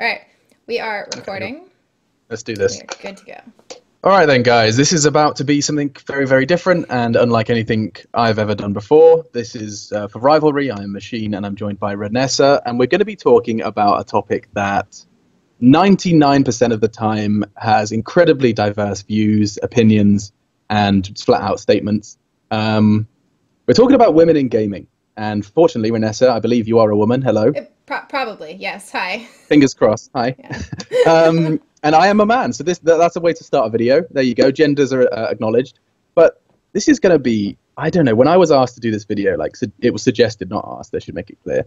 All right, we are Okay, recording. let's do We this. are good to go. All right then, guys. This is about to be something very, very different and unlike anything I've ever done before. This is for Rivalry. I'm Machine, and I'm joined by Reinessa, and we're going to be talking about a topic that 99% of the time has incredibly diverse views, opinions, and flat-out statements. We're talking about women in gaming, and fortunately, Reinessa, I believe you are a woman. Hello. Probably, yes. Hi. Fingers crossed. Hi. Yeah. And I am a man, so that's a way to start a video. There you go. Genders are acknowledged. But this is going to be, I don't know. When I was asked to do this video, like it was suggested, not asked. I should make it clear.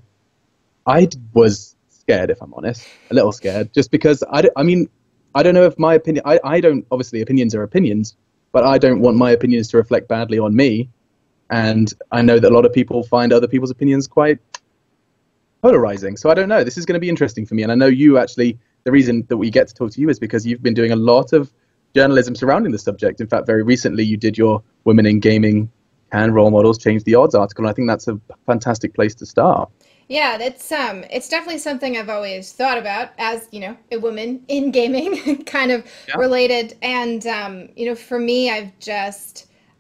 Was scared, if I'm honest, a little scared, just because I mean, I don't know if my opinion. I don't obviously opinions are opinions, but I don't want my opinions to reflect badly on me. And I know that a lot of people find other people's opinions quite polarizing. So I don't know. This is going to be interesting for me. And I know you actually, the reason that we get to talk to you is because you've been doing a lot of journalism surrounding the subject. In fact, very recently you did your Women in Gaming Can Role Models Change the Odds article. And I think that's a fantastic place to start. Yeah, it's definitely something I've always thought about as, a woman in gaming, kind of Yeah. related. And for me,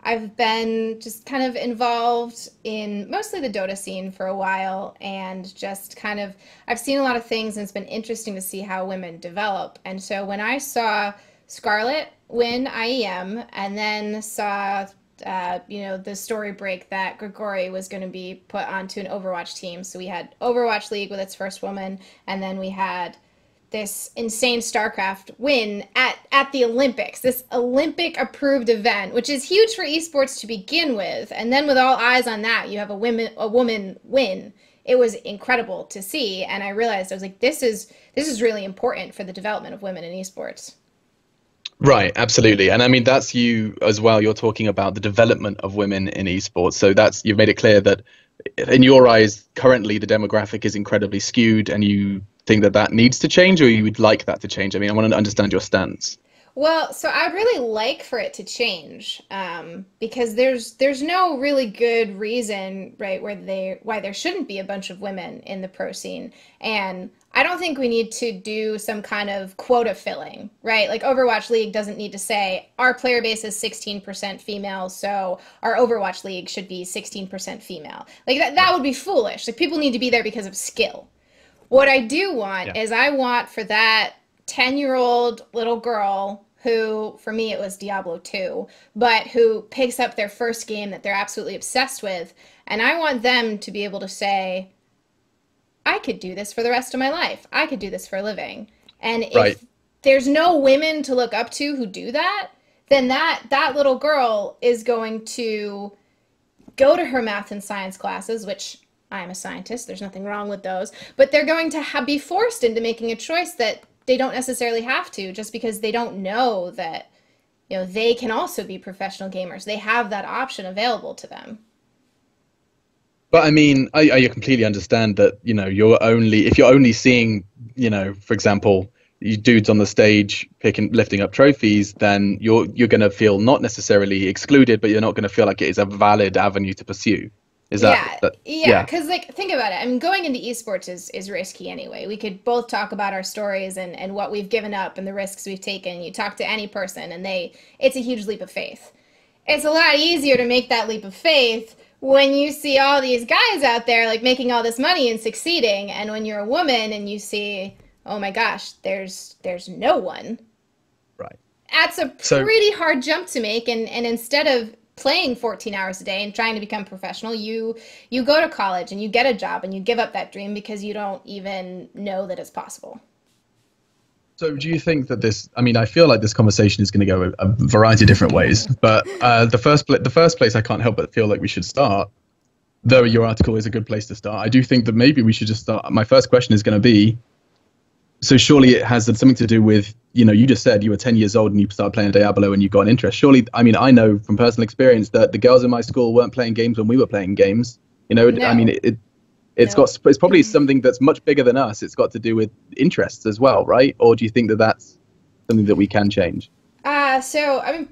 I've been just kind of involved in mostly the Dota scene for a while and just kind of I've seen a lot of things and it's been interesting to see how women develop. And so when I saw Scarlett win IEM and then saw the story break that Geguri was going to be put onto an Overwatch team. So we had Overwatch League with its first woman, and then we had this insane StarCraft win at the Olympics, this Olympic approved event, which is huge for esports to begin with. And then with all eyes on that, you have a woman win. It was incredible to see, and I realized I was like, this is really important for the development of women in esports. Right, absolutely. And I mean, that's you as well. You're talking about the development of women in esports. So you've made it clear that in your eyes, currently the demographic is incredibly skewed and you think that that needs to change or you would like that to change. I mean, I want to understand your stance. Well, so I'd really like for it to change, because there's no really good reason, right, why there shouldn't be a bunch of women in the pro scene, and I don't think we need to do some kind of quota filling, right? Like Overwatch League doesn't need to say our player base is 16% female, so our Overwatch League should be 16% female. Like that would be foolish. Like people need to be there because of skill. What I do want Yeah. is I want for that 10-year-old little girl who, for me, it was Diablo 2, but who picks up their first game that they're absolutely obsessed with. And I want them to be able to say, I could do this for the rest of my life. I could do this for a living. And Right. if there's no women to look up to who do that, then that little girl is going to go to her math and science classes, which I'm a scientist, there's nothing wrong with those, but they're going to be forced into making a choice that they don't necessarily have to just because they don't know that they can also be professional gamers. They have that option available to them. But I mean, I completely understand that, if you're only seeing, for example, you dudes on the stage lifting up trophies, then you're going to feel not necessarily excluded, but you're not going to feel like it is a valid avenue to pursue. Is Yeah, that yeah, yeah. because like think about it. I mean, going into esports is risky anyway. We could both talk about our stories and what we've given up and the risks we've taken. You talk to any person and it's a huge leap of faith. It's a lot easier to make that leap of faith when you see all these guys out there like making all this money and succeeding, and when you're a woman and you see, oh my gosh, there's no one. Right. That's a So pretty hard jump to make, and instead of playing 14 hours a day and trying to become professional, you go to college and you get a job and you give up that dream because you don't even know that it's possible. So do you think that I mean, I feel like this conversation is going to go a variety of different ways, but the first place I can't help but feel like we should start, though your article is a good place to start, I do think that maybe we should just start. My first question is going to be, so surely it has something to do with, you just said you were 10 years old and you started playing Diablo and you got an interest. Surely, I mean, I know from personal experience that the girls in my school weren't playing games when we were playing games. I mean, No, no. it's probably something that's much bigger than us. It's got to do with interests as well, right? Or do you think that that's something that we can change? So I mean,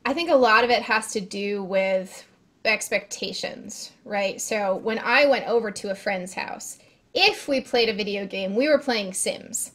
I think a lot of it has to do with expectations, right? So when I went over to a friend's house, if we played a video game, we were playing Sims.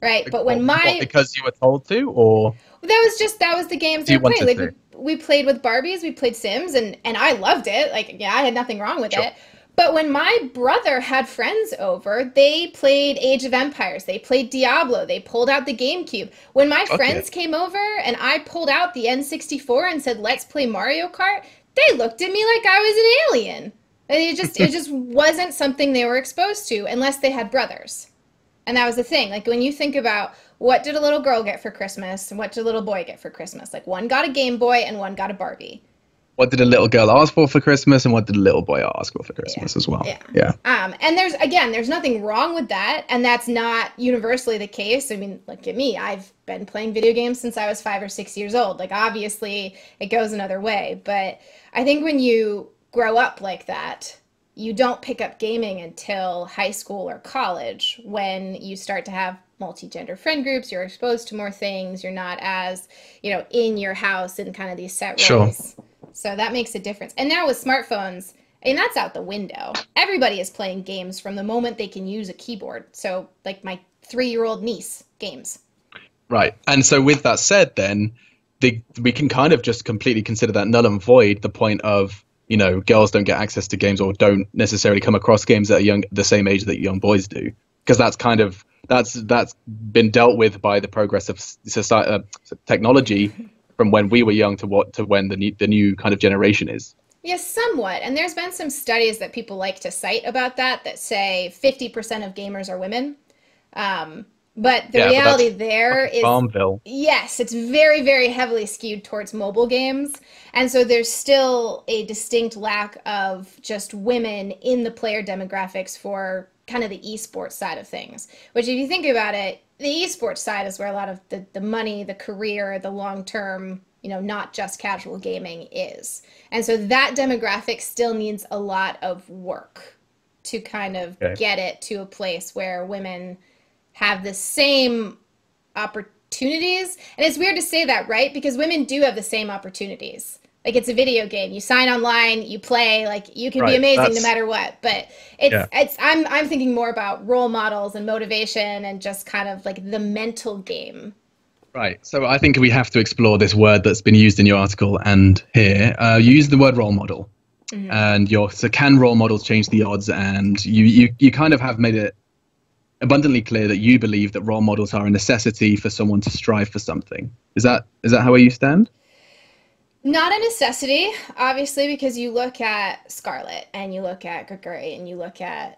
right? But when What, my because you were told to, or that was the games do they you were playing. wanted Like to? we played with Barbies, we played Sims, and I loved it. Like yeah, I had nothing wrong with Sure. it. But when my brother had friends over, they played Age of Empires, they played Diablo, they pulled out the GameCube. When my Okay. friends came over and I pulled out the N64 and said, "Let's play Mario Kart," they looked at me like I was an alien. And it just wasn't something they were exposed to unless they had brothers. And that was the thing. Like when you think about what did a little girl get for Christmas and what did a little boy get for Christmas? Like one got a Game Boy and one got a Barbie. What did a little girl ask for Christmas, and what did a little boy ask for Yeah. Christmas as well? Yeah. Yeah. And there's nothing wrong with that, and that's not universally the case. I mean, look at me. I've been playing video games since I was 5 or 6 years old. Like obviously it goes another way, but I think when you grow up like that, you don't pick up gaming until high school or college when you start to have multi-gender friend groups, you're exposed to more things, you're not as, in your house in kind of these set Sure. roles. So that makes a difference. And now with smartphones, I mean, that's out the window. Everybody is playing games from the moment they can use a keyboard. So, like my 3-year-old niece, games. Right. And so with that said, then we can kind of just completely consider that null and void the point of, girls don't get access to games or don't necessarily come across games at the same age that young boys do, because that's been dealt with by the progress of society, technology from when we were young to when the new kind of generation is. Yes, somewhat. And there's been some studies that people like to cite about that say 50% of gamers are women. But the Yeah, but reality that's there fucking is, Farmville. yes, it's very, very heavily skewed towards mobile games. And so there's still a distinct lack of just women in the player demographics for kind of the esports side of things. Which, if you think about it, the esports side is where a lot of the money, the career, the long term, not just casual gaming is. And so that demographic still needs a lot of work to kind of Okay. get it to a place where women have the same opportunities. And it's weird to say that, right? Because women do have the same opportunities. Like it's a video game. You sign online, you play, like you can be Right. amazing no That's matter what. But yeah. I'm thinking more about role models and motivation and just kind of like the mental game. Right. So I think we have to explore this word that's been used in your article and here. You use the word role model, Mm-hmm. and so can role models change the odds? And you kind of have made it abundantly clear that you believe that role models are a necessity for someone to strive for something. Is that how you stand? Not a necessity, obviously, because you look at Scarlett and you look at Geguri and you look at,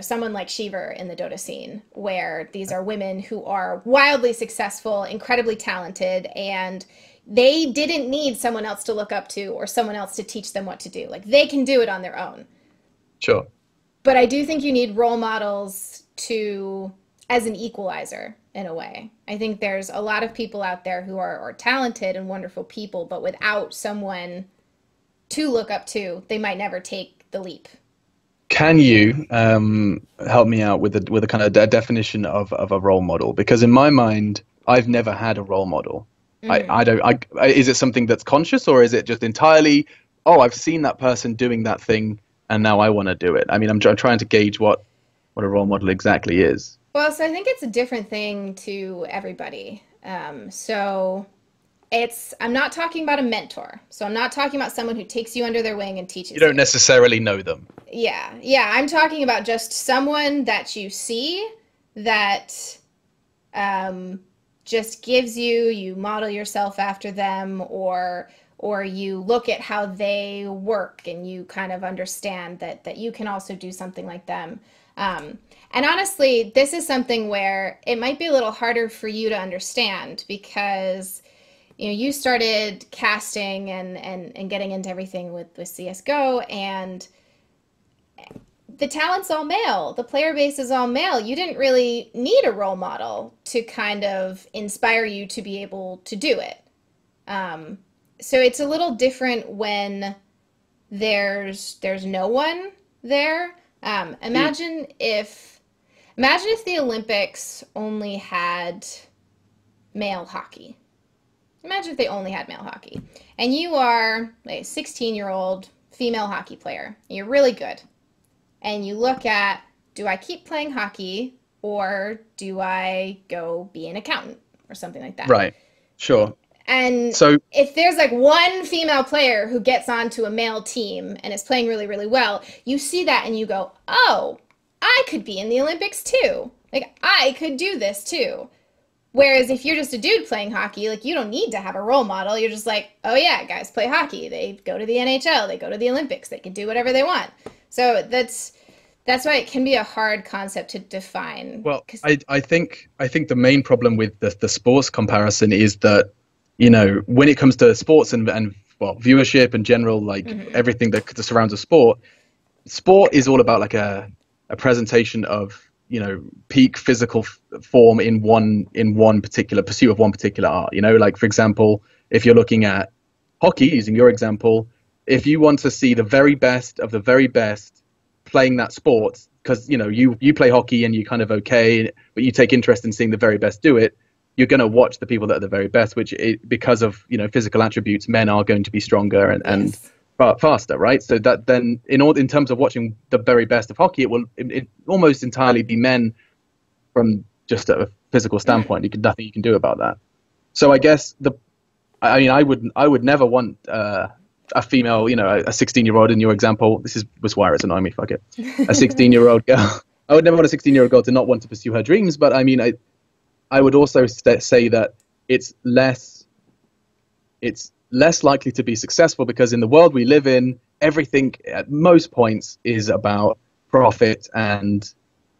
someone like Sheever in the Dota scene, where these are women who are wildly successful, incredibly talented, and they didn't need someone else to look up to or someone else to teach them what to do. Like they can do it on their own. Sure. But I do think you need role models as an equalizer in a way. I think there's a lot of people out there who are talented and wonderful people, but without someone to look up to, they might never take the leap. Can you help me out with a kind of definition of a role model? Because in my mind, I've never had a role model. Mm. I don't. Is it something that's conscious, or is it just entirely? Oh, I've seen that person doing that thing, and now I want to do it. I mean, I'm trying to gauge what a role model exactly is. Well, so I think it's a different thing to everybody. I'm not talking about a mentor. So I'm not talking about someone who takes you under their wing and You teaches don't you. necessarily know them. Yeah, yeah. I'm talking about just someone that you see that just gives you model yourself after them, or you look at how they work and you kind of understand that you can also do something like them. And honestly, this is something where it might be a little harder for you to understand because you started casting and getting into everything with CSGO, and the talent's all male. The player base is all male. You didn't really need a role model to kind of inspire you to be able to do it. So it's a little different when there's no one there. Imagine if the Olympics only had male hockey. Imagine if they only had male hockey. And you are a 16-year-old female hockey player. You're really good. And you look at, do I keep playing hockey or do I go be an accountant or something like that? Right. Sure. And So if there's like one female player who gets onto a male team and is playing really, really well, you see that and you go, oh, I could be in the Olympics too. Like, I could do this too. Whereas if you're just a dude playing hockey, like, you don't need to have a role model. You're just like, oh yeah, guys play hockey. They go to the NHL. They go to the Olympics. They can do whatever they want. So that's why it can be a hard concept to define. well, I think the main problem with the sports comparison is that, you know, when it comes to sports and well, viewership and general, like everything that surrounds a sport is all about like a presentation of, you know, peak physical form in one particular pursuit of one particular art. You know, like for example, if you're looking at hockey, using your example, if you want to see the very best of the very best playing that sport, because you know you play hockey and you're kind of okay, but you take interest in seeing the very best do it, you're going to watch the people that are the very best, which because of, you know, physical attributes, men are going to be stronger and faster, right? So that then in terms of watching the very best of hockey, it will almost entirely be men from just a physical standpoint. Nothing you can do about that. So I guess I mean, I would never want a female, you know, a 16-year-old in your example. Was why it's annoying me. Fuck it. A 16-year-old girl. I would never want a 16-year-old girl to not want to pursue her dreams. But I mean, I would also say that it's less likely to be successful because in the world we live in, everything at most points is about profit and,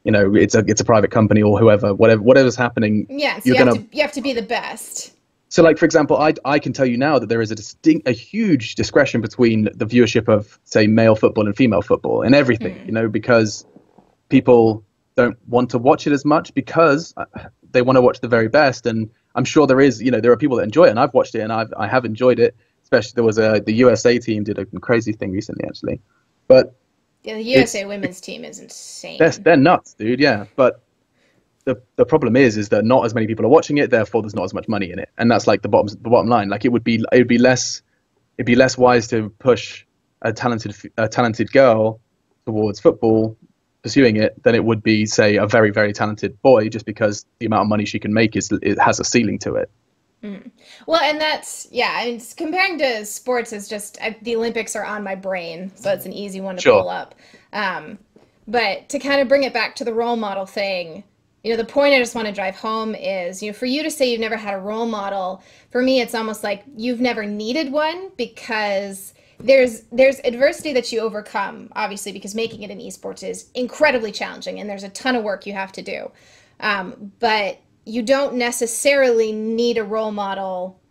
you know, it's a private company or whatever's happening. Yeah, so you have to be the best. So, like, for example, I can tell you now that there is a huge discretion between the viewership of, say, male football and female football and everything, you know, because people don't want to watch it as much because they want to watch the very best. And I'm sure there are people that enjoy it, and I've watched it and I have enjoyed it. Especially there was the USA team did a crazy thing recently, actually. But yeah, the USA women's team is insane. They're nuts, dude. Yeah, but the problem is that not as many people are watching it, therefore there's not as much money in it, and that's like the bottom line. Like it would be less wise to push a talented girl towards football pursuing it than it would be, say, a very, very talented boy, just because the amount of money she can make it has a ceiling to it. Well, and I mean, comparing to sports is just the Olympics are on my brain, so it's an easy one to pull up. But to kind of bring it back to the role model thing, you know, the point I just want to drive home is, you know, for you to say you've never had a role model, for me, it's almost like you've never needed one because there's adversity that you overcome, obviously, because making it in esports is incredibly challenging and there's a ton of work you have to do. But you don't necessarily need a role model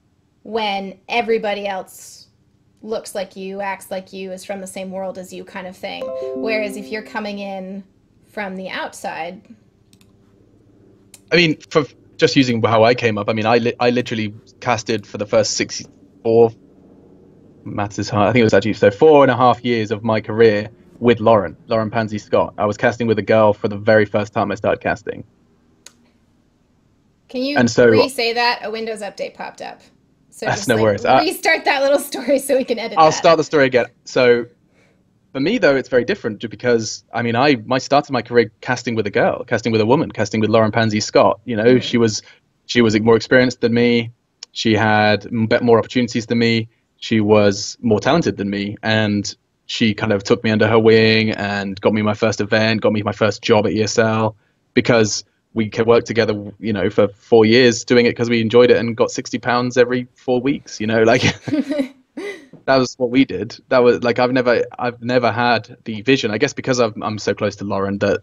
when everybody else looks like you, acts like you, is from the same world as you kind of thing. Whereas if you're coming in from the outside... I mean, for just using how I came up, I mean, I literally casted for the first 4 matters hard. I think it was actually 4.5 years of my career with Lauren Pansy Scott. I was casting with a girl for the very first time I started casting. Can you re-say that? A Windows update popped up. So that's just no worries. Restart that little story so we can edit I'll start the story again. So for me, though, it's very different because, I mean, I started my career casting with a girl, casting with a woman, casting with Lauren Pansy Scott. You know, she was more experienced than me. She had more opportunities than me. She was more talented than me. And she kind of took me under her wing and got me my first event, got me my first job at ESL because we could work together, you know, for 4 years doing it because we enjoyed it and got £60 every 4 weeks, you know, like... That was what we did. That was like I've never had the vision. I guess because I'm so close to Lauren that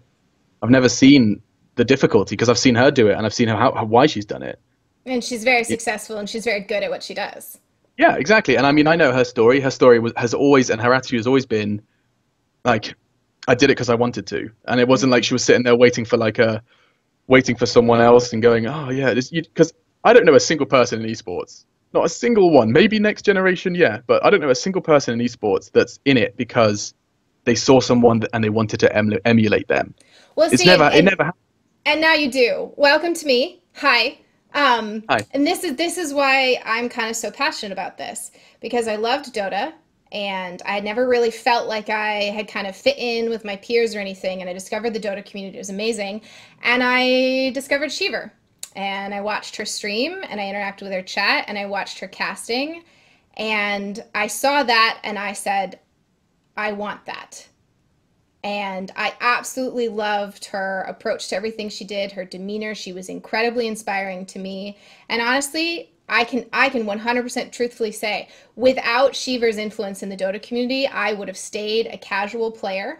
I've never seen the difficulty because I've seen her do it and I've seen why she's done it. And she's very successful and she's very good at what she does. Yeah, exactly. And I mean, I know her story. Her story has always, and her attitude has always been like, I did it because I wanted to, and it wasn't like she was sitting there waiting for someone else and going, oh yeah, because I don't know a single person in esports. Not a single one. Maybe next generation, yeah. But I don't know a single person in esports that's in it because they saw someone and they wanted to emulate them. Well, it never happened. And now you do. Welcome to me. Hi. Hi. And this is why I'm kind of so passionate about this because I loved Dota and I had never really felt like I had kind of fit in with my peers or anything. And I discovered the Dota community. It was amazing. And I discovered Sheever. And I watched her stream, and I interacted with her chat, and I watched her casting. And I saw that, and I said, I want that. And I absolutely loved her approach to everything she did, her demeanor. She was incredibly inspiring to me. And honestly, I can 100% truthfully say, without Sheever's influence in the Dota community, I would have stayed a casual player.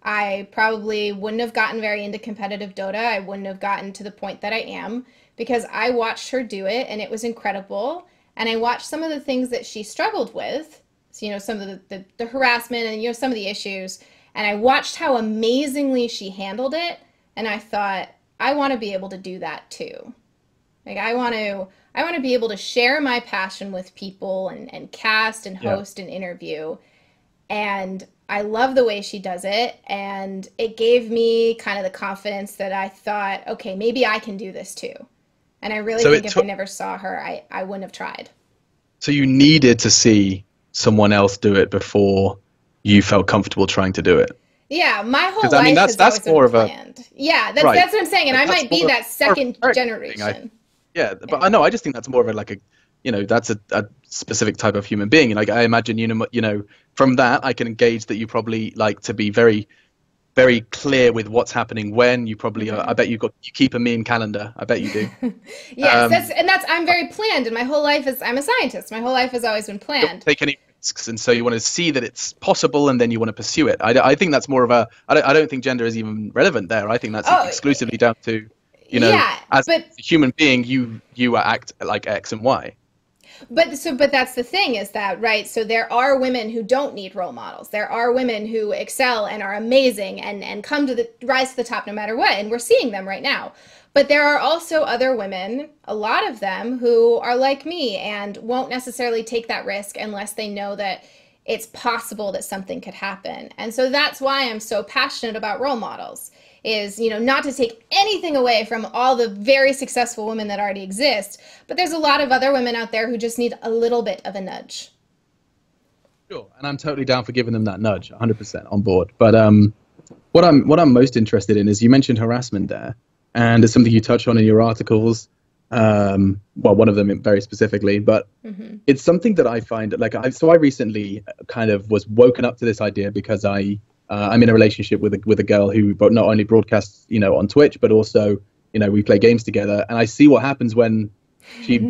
I probably wouldn't have gotten very into competitive Dota. I wouldn't have gotten to the point that I am, because I watched her do it, and it was incredible. And I watched some of the things that she struggled with, so, some of the harassment and, some of the issues. And I watched how amazingly she handled it, and I thought, I want to be able to do that too. Like, I want to be able to share my passion with people and cast and host and interview. And I love the way she does it, and it gave me kind of the confidence that I thought, okay, maybe I can do this too. And I really think if I never saw her, I wouldn't have tried. So you needed to see someone else do it before you felt comfortable trying to do it. Yeah, my whole life has always been planned. Yeah, that's what I'm saying, and I might be that second generation. But I know, I just think that's more of that's a specific type of human being. Like, I imagine, from that, I can engage that you probably like to be very, very clear with what's happening when. You probably, I bet you keep a mean calendar. I bet you do. Yes, I'm very planned, and my whole life I'm a scientist. My whole life has always been planned. Don't take any risks, and so you want to see that it's possible, and then you want to pursue it. I think that's more of I don't think gender is even relevant there. I think that's exclusively down to, as a human being, you act like X and Y. But that's the thing, is that, right? So there are women who don't need role models. There are women who excel and are amazing and come to rise to the top no matter what. And we're seeing them right now. But there are also other women, a lot of them, who are like me and won't necessarily take that risk unless they know that it's possible that something could happen. And so that's why I'm so passionate about role models. Is, not to take anything away from all the very successful women that already exist, but there's a lot of other women out there who just need a little bit of a nudge. Sure, and I'm totally down for giving them that nudge, 100% on board. But what I'm most interested in is, you mentioned harassment there, and it's something you touch on in your articles. Well, one of them very specifically, but it's something that I find I recently kind of was woken up to this idea because I'm in a relationship with a girl who not only broadcasts, on Twitch, but also, we play games together. And I see what happens when she,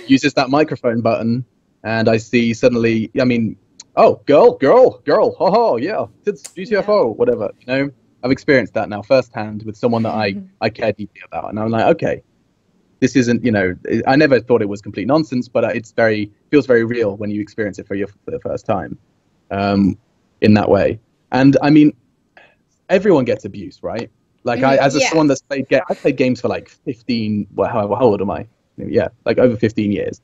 uses that microphone button, and I see suddenly, oh, girl, oh, yeah, it's GTFO, whatever, I've experienced that now firsthand with someone that I care deeply about. And I'm like, okay, this isn't, I never thought it was complete nonsense, but feels very real when you experience it for the first time, in that way. And everyone gets abused, right? Like, someone that's I played games for like 15, how old am I? Yeah, like over 15 years.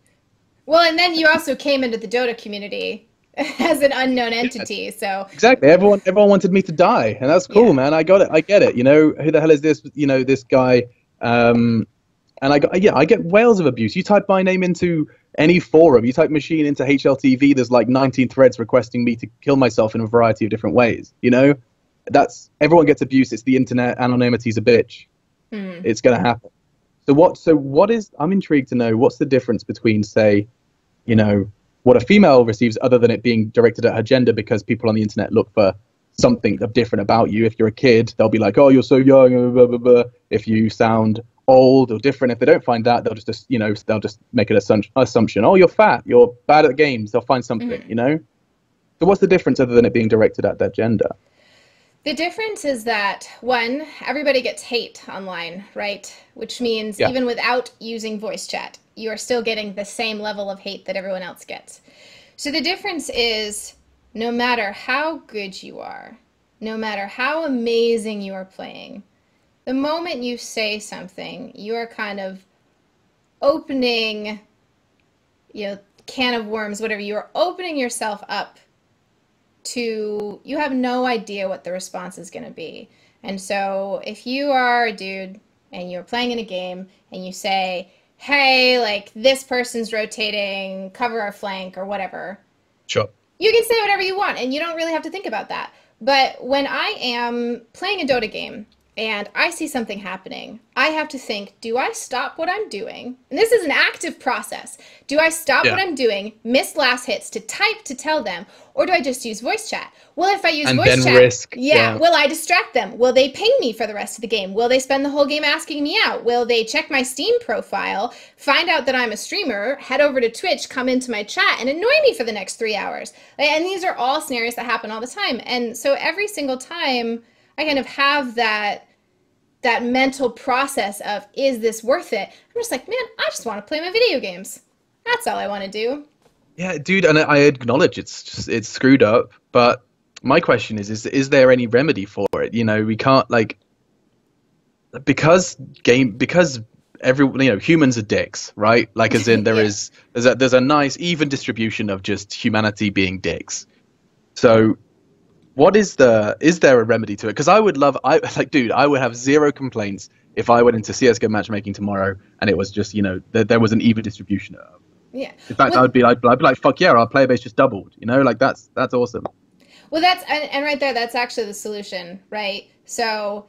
Well, and then you also came into the Dota community as an unknown entity, so. Exactly, everyone wanted me to die, and that's cool, man. I got it, I get it. Who the hell is this? This guy, and I get whales of abuse. You type my name into any forum, you type Machine into HLTV, there's like 19 threads requesting me to kill myself in a variety of different ways. That's, everyone gets abused. It's the internet. Anonymity's a bitch. It's gonna happen. I'm intrigued to know, what's the difference between, say, what a female receives, other than it being directed at her gender, because people on the internet look for something different about you. If you're a kid, they'll be like, oh, you're so young, blah, blah, blah. If you sound old or different, if they don't find that, they'll just make an assumption. Oh, you're fat, you're bad at games. They'll find something, So what's the difference, other than it being directed at their gender? The difference is that, one, everybody gets hate online, right? Which means even without using voice chat, you are still getting the same level of hate that everyone else gets. So the difference is, no matter how good you are, no matter how amazing you are playing, the moment you say something, you are kind of opening, can of worms, whatever. You are opening yourself up to, you have no idea what the response is going to be. And so if you are a dude and you're playing in a game and you say, hey, like, this person's rotating, cover our flank or whatever. Sure. You can say whatever you want, and you don't really have to think about that. But when I am playing a Dota game and I see something happening, I have to think, do I stop what I'm doing? And this is an active process. Do I stop what I'm doing, miss last hits to type to tell them, or do I just use voice chat? Well, if I use voice chat, risk. will I distract them? Will they ping me for the rest of the game? Will they spend the whole game asking me out? Will they check my Steam profile, find out that I'm a streamer, head over to Twitch, come into my chat, and annoy me for the next 3 hours? And these are all scenarios that happen all the time. And so every single time I kind of have that mental process of, is this worth it? I'm just like, man, I just want to play my video games. That's all I want to do. Yeah, dude, and I acknowledge it's screwed up, but my question is there any remedy for it? You know, we can't, like, because humans are dicks, right? Like, as in there's a nice even distribution of just humanity being dicks. So is there a remedy to it? Because I would have zero complaints if I went into CS:GO matchmaking tomorrow and it was just, there was an even distribution of. Yeah. In fact, I'd be like, fuck yeah, our player base just doubled. Like that's awesome. Well, and right there, that's actually the solution, right? So,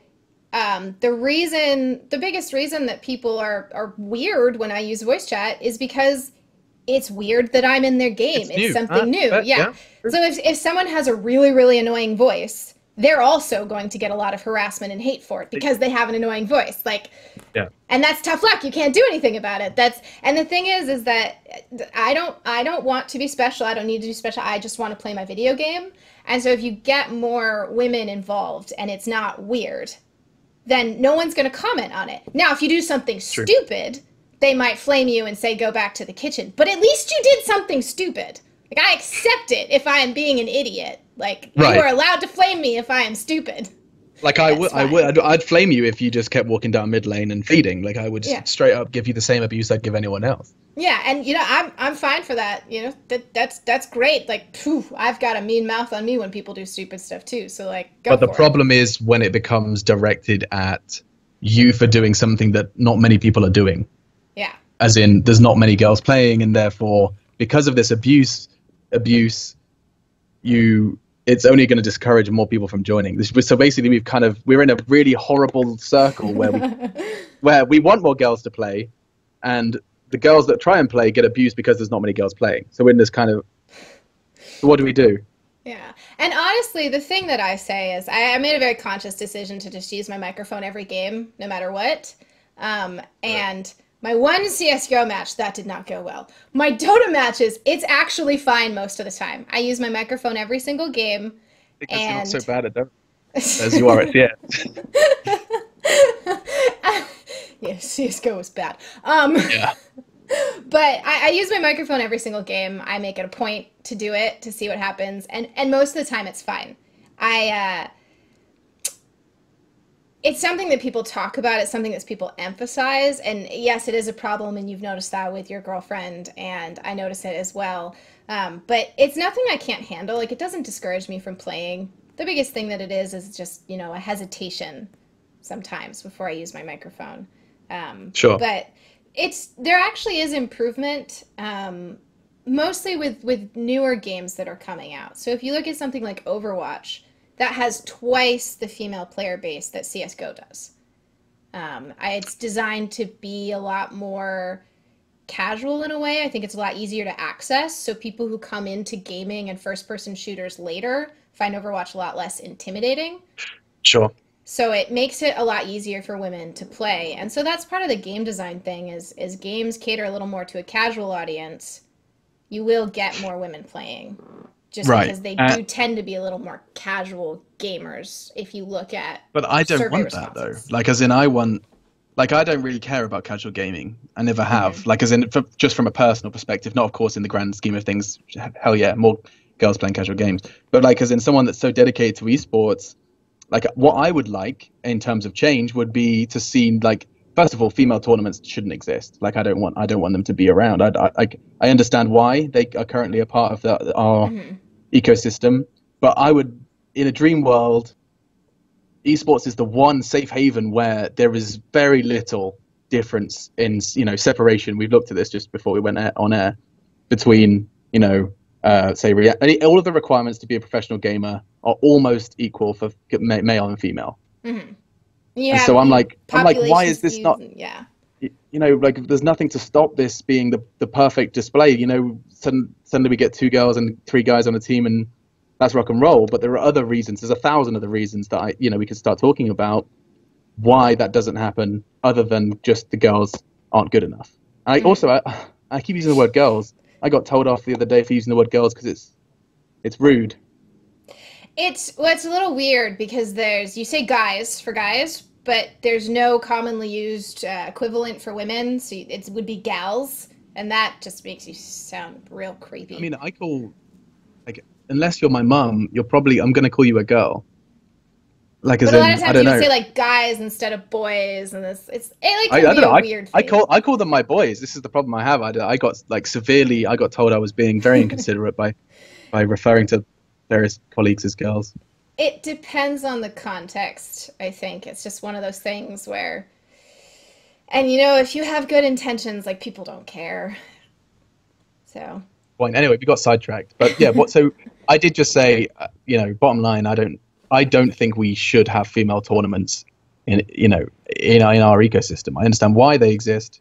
the biggest reason that people are weird when I use voice chat is because it's weird that I'm in their game. It's something new. Yeah. So if someone has a really, really annoying voice, they're also going to get a lot of harassment and hate for it because they have an annoying voice. And that's tough luck. You can't do anything about it. And the thing is that I don't want to be special. I don't need to be special. I just want to play my video game. And so if you get more women involved and it's not weird, then no one's going to comment on it. Now, if you do something stupid, they might flame you and say, go back to the kitchen. But at least you did something stupid. Like, I accept it if I am being an idiot. Like, you are allowed to flame me if I am stupid. Like, I'd flame you if you just kept walking down mid lane and feeding. Like, I would just straight up give you the same abuse I'd give anyone else. Yeah, and I'm fine for that. That's great. Like, phew, I've got a mean mouth on me when people do stupid stuff too. So like, go. But the problem is when it becomes directed at you for doing something that not many people are doing. Yeah. As in, there's not many girls playing, and therefore, because of this abuse, it's only going to discourage more people from joining. So basically, we're in a really horrible circle where we want more girls to play, and the girls that try and play get abused because there's not many girls playing. So we're in this kind of, what do we do? Yeah. And honestly, the thing that I say is I made a very conscious decision to just use my microphone every game, no matter what. And my one CSGO match, that did not go well. My Dota matches, it's actually fine most of the time. I use my microphone every single game. Because you're not so bad at Dota as you are at CS. Yeah, CSGO was bad. Yeah. But I use my microphone every single game. I make it a point to do it, to see what happens. And most of the time, it's fine. It's something that people talk about. It's something that people emphasize. And yes, it is a problem, and you've noticed that with your girlfriend, and I notice it as well. But it's nothing I can't handle. Like, it doesn't discourage me from playing. The biggest thing that it is just, a hesitation sometimes before I use my microphone. Sure. But there actually is improvement, mostly with newer games that are coming out. So if you look at something like Overwatch, that has twice the female player base that CSGO does. It's designed to be a lot more casual in a way. I think it's a lot easier to access. So people who come into gaming and first-person shooters later find Overwatch a lot less intimidating. Sure. So it makes it a lot easier for women to play. And so that's part of the game design thing is games cater a little more to a casual audience. You will get more women playing. Just because they do tend to be a little more casual gamers if you look at But I don't want that, though. Like, as in, I don't really care about casual gaming. I never have. Mm-hmm. Like, as in, just from a personal perspective, not, of course, in the grand scheme of things. Hell yeah, more girls playing casual games. But, like, as in someone that's so dedicated to esports, like, what I would like in terms of change would be to see, like, first of all, female tournaments shouldn't exist. Like, I don't want them to be around. I understand why they are currently a part of our ecosystem, but I would, in a dream world, esports is the one safe haven where there is very little difference in separation. We've looked at this just before we went on air between all of the requirements to be a professional gamer are almost equal for male and female. Mm-hmm. And so I'm like, why is this not? Yeah. Like there's nothing to stop this being the perfect display. Suddenly we get 2 girls and 3 guys on a team, and that's rock and roll. But there are other reasons. There's 1,000 other reasons that we could start talking about why that doesn't happen, other than just the girls aren't good enough. And I keep using the word girls. I got told off the other day for using the word girls because it's rude. It's a little weird because you say guys for guys, but there's no commonly used equivalent for women, so it would be gals, and that just makes you sound real creepy. I mean, I call, like, unless you're my mum, I'm going to call you a girl. Like, but as a lot of in, times I don't you know. say like guys instead of boys, and I don't know. Weird thing. I call them my boys. This is the problem I have. I got told I was being very inconsiderate by referring to various colleagues as girls. It depends on the context, I think. It's just one of those things where, and if you have good intentions, like, people don't care. So. Well, anyway, we got sidetracked. But yeah, so I did just say, bottom line, I don't think we should have female tournaments in our ecosystem. I understand why they exist,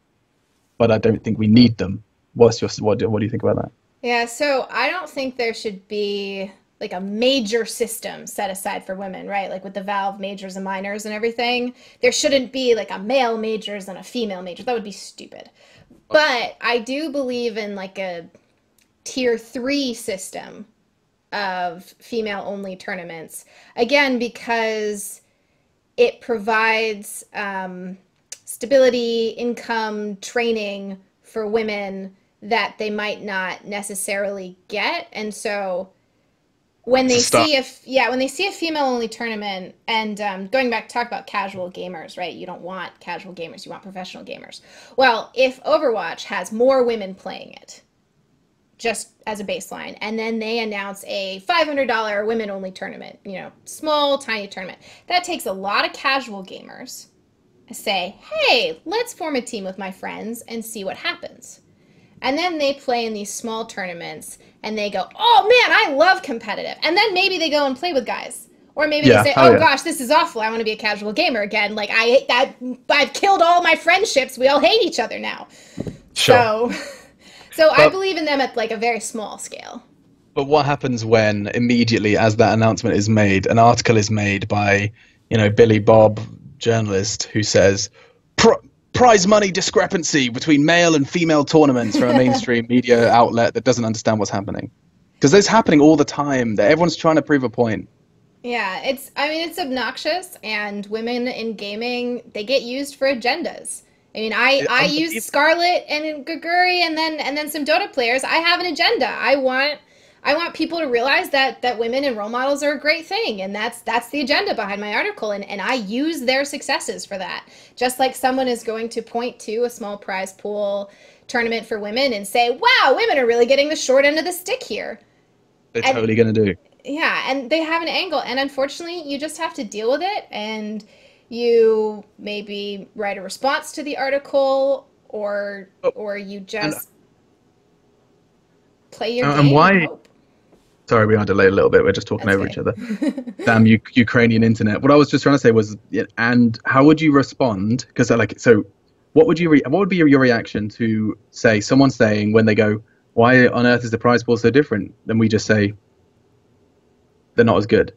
but I don't think we need them. What do you think about that? Yeah, so I don't think there should be like a major system set aside for women, right? Like with the Valve majors and minors and everything. There shouldn't be like a male majors and a female major. That would be stupid. But I do believe in like a tier 3 system of female only tournaments. Again, because it provides stability, income, training for women that they might not necessarily get. And so when they see a female only tournament, and going back to talk about casual gamers, right? You don't want casual gamers, you want professional gamers. Well, if Overwatch has more women playing it, just as a baseline, and then they announce a $500 women only tournament, small, tiny tournament, that takes a lot of casual gamers to say, hey, let's form a team with my friends and see what happens. And then they play in these small tournaments and they go, oh man, I love competitive. And then maybe they go and play with guys. Or maybe they say, gosh, this is awful. I want to be a casual gamer again. Like, I've killed all my friendships. We all hate each other now. Sure. So I believe in them at like a very small scale. But what happens when immediately as that announcement is made, an article is made by, Billy Bob, journalist, who says, prize money discrepancy between male and female tournaments from a mainstream media outlet that doesn't understand what's happening? Because it's happening all the time. That everyone's trying to prove a point. Yeah, it's obnoxious, and women in gaming, they get used for agendas. I mean, I use Scarlett and Geguri and then some Dota players. I have an agenda. I want people to realize that women and role models are a great thing, and that's the agenda behind my article, and I use their successes for that. Just like someone is going to point to a small prize pool tournament for women and say, wow, women are really getting the short end of the stick here. They're totally going to do. Yeah, and they have an angle, and unfortunately, you just have to deal with it, and you maybe write a response to the article, or you just play your game. And why? And hope. Sorry, we are delayed a little bit. We're just talking over each other. Damn Ukrainian internet. What I was just trying to say was, and how would you respond? Because what would be your reaction to, say, someone saying when they go, why on earth is the prize pool so different? Then we just say, they're not as good.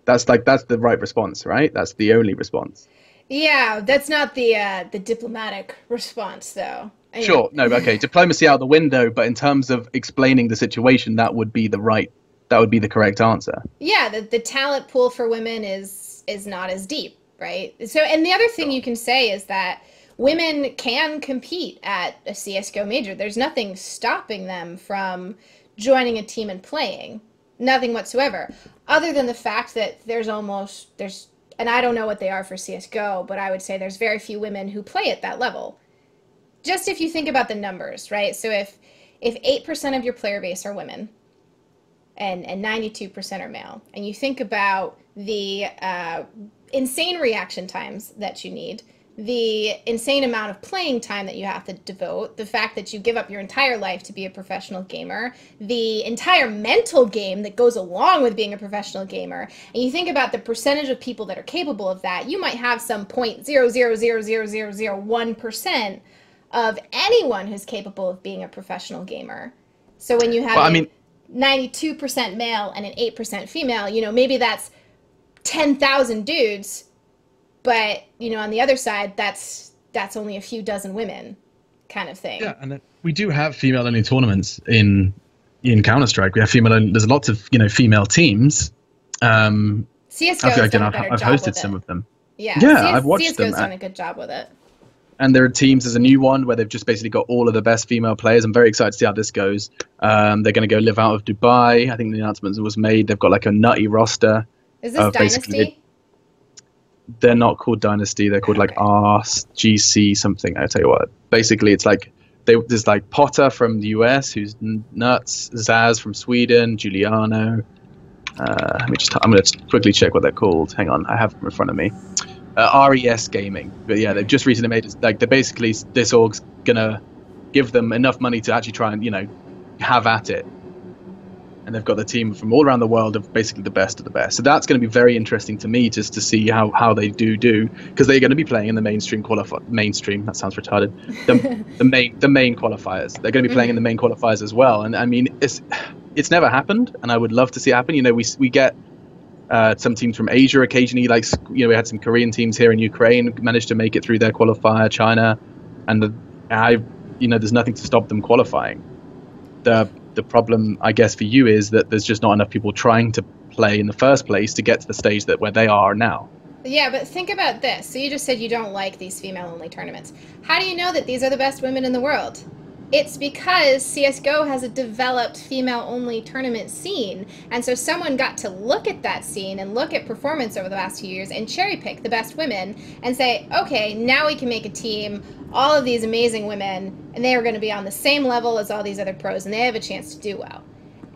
That's the right response, right? That's the only response. Yeah, that's not the diplomatic response, though. Sure, no, okay, diplomacy out the window, but in terms of explaining the situation, that would be the correct answer. Yeah, the talent pool for women is not as deep, right? So, and the other thing you can say is that women can compete at a CSGO major. There's nothing stopping them from joining a team and playing. Nothing whatsoever, other than the fact that there's, and I don't know what they are for CSGO, but I would say there's very few women who play at that level. Just if you think about the numbers, right? So if 8% of your player base are women and 92% are male, and you think about the insane reaction times that you need the insane amount of playing time that you have to devote, the fact that you give up your entire life to be a professional gamer, the entire mental game that goes along with being a professional gamer, and you think about the percentage of people that are capable of that, you might have some 0.0000001% of anyone who's capable of being a professional gamer. So when you have 92% male and an 8% female, you know, maybe that's 10,000 dudes. But, you know, on the other side, that's only a few dozen women kind of thing. Yeah, and we do have female-only tournaments in Counter-Strike. We have there's lots of, you know, female teams. CSGO has done a better I've job hosted with some it. of them. Yeah, I've watched CSGO's them. done a good job with it. And there are teams, there's a new one where they've just basically got all of the best female players. I'm very excited to see how this goes. They're going to go live out of Dubai. I think the announcement was made. They've got like a nutty roster. Is this Dynasty? They're not called Dynasty. They're called like RGC something. I tell you what. Basically, it's like there's like Potter from the US, who's nuts. Zaz from Sweden. Giuliano. I'm going to quickly check what they're called. Hang on, I have them in front of me. RES Gaming. But yeah, they've just recently made it like they're basically this org's gonna give them enough money to actually try and, you know, have at it. And they've got the team from all around the world of basically the best of the best. So that's going to be very interesting to me, just to see how they do, because they're going to be playing in the mainstream mainstream. That sounds retarded. The main qualifiers. They're going to be playing in the main qualifiers as well. And I mean, it's never happened, and I would love to see it happen. You know, we get some teams from Asia occasionally, like, you know, we had some Korean teams here in Ukraine managed to make it through their qualifier, China, and there's nothing to stop them qualifying. The problem, I guess, for you is that there's just not enough people trying to play in the first place to get to the stage where they are now. Yeah, but think about this. So you just said you don't like these female-only tournaments. How do you know that these are the best women in the world? It's because CSGO has a developed female-only tournament scene, and so someone got to look at that scene and look at performance over the last few years and cherry-pick the best women and say, okay, now we can make a team, all of these amazing women, and they are going to be on the same level as all these other pros, and they have a chance to do well.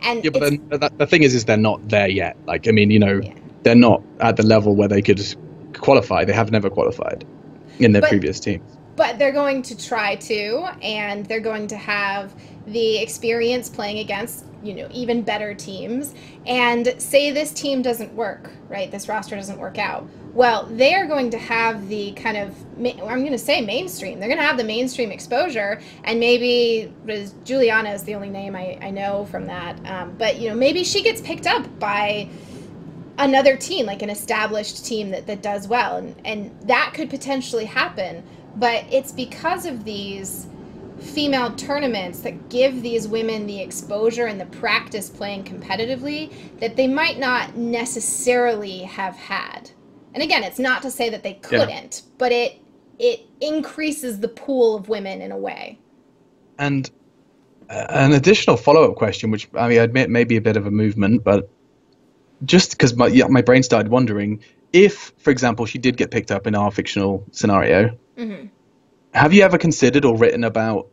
And yeah, but then the thing is they're not there yet. Like, I mean, you know, they're not at the level where they could qualify. They have never qualified in their previous teams. But they're going to try to, and they're going to have the experience playing against, you know, even better teams. And say this team doesn't work, right? This roster doesn't work out. Well, they are going to have the kind of, I'm going to say mainstream. They're going to have the mainstream exposure, and maybe Juliana is the only name I know from that. But, you know, maybe she gets picked up by another team, like an established team that does well. And that could potentially happen. But it's because of these female tournaments that give these women the exposure and the practice playing competitively that they might not necessarily have had. And again, it's not to say that they couldn't, but it increases the pool of women in a way. And an additional follow-up question, which I mean, I admit may be a bit of a movement, but just because my brain started wondering, if, for example, she did get picked up in our fictional scenario, have you ever considered or written about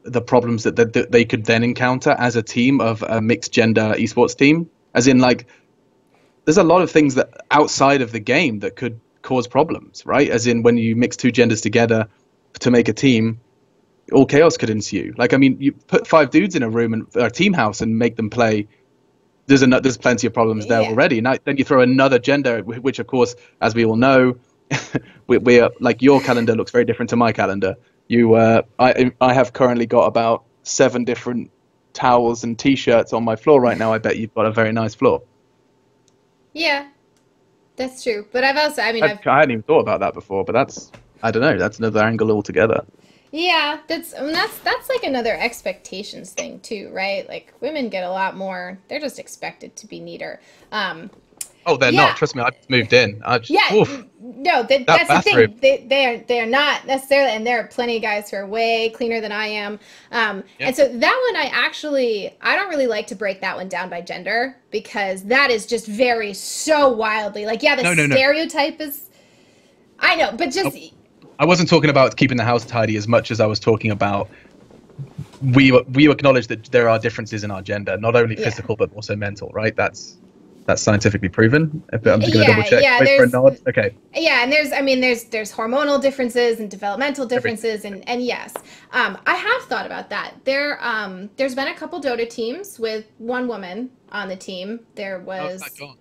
the problems that they could then encounter as a team of a mixed gender esports team? As in, like, there's a lot of things that outside of the game that could cause problems, right? As in, when you mix two genders together to make a team, all chaos could ensue. Like, I mean, you put 5 dudes in a room and a team house and make them play. There's plenty of problems there already. Now, then you throw another gender, which, of course, as we all know, we are, like, your calendar looks very different to my calendar. I have currently got about 7 different towels and t-shirts on my floor right now. I bet you've got a very nice floor. Yeah, that's true. But I've also, I hadn't even thought about that before, but I don't know, that's another angle altogether. Yeah, that's like another expectations thing too, right? Like, women get a lot more, they're just expected to be neater. Oh, they're not. Trust me, I just moved in. That's the thing. They are not necessarily, and there are plenty of guys who are way cleaner than I am. And so that one, I don't really like to break that one down by gender, because that is just so wildly, like, the stereotype is, I know, but just. I wasn't talking about keeping the house tidy as much as I was talking about we acknowledge that there are differences in our gender, not only physical but also mental, right? That's that's scientifically proven? I'm just going to double Yeah, check. yeah, Wait for a there's nod. Okay. yeah, and there's hormonal differences and developmental Everything. differences, and yes, I have thought about that. There's been a couple Dota teams with one woman on the team. There How's that was gone?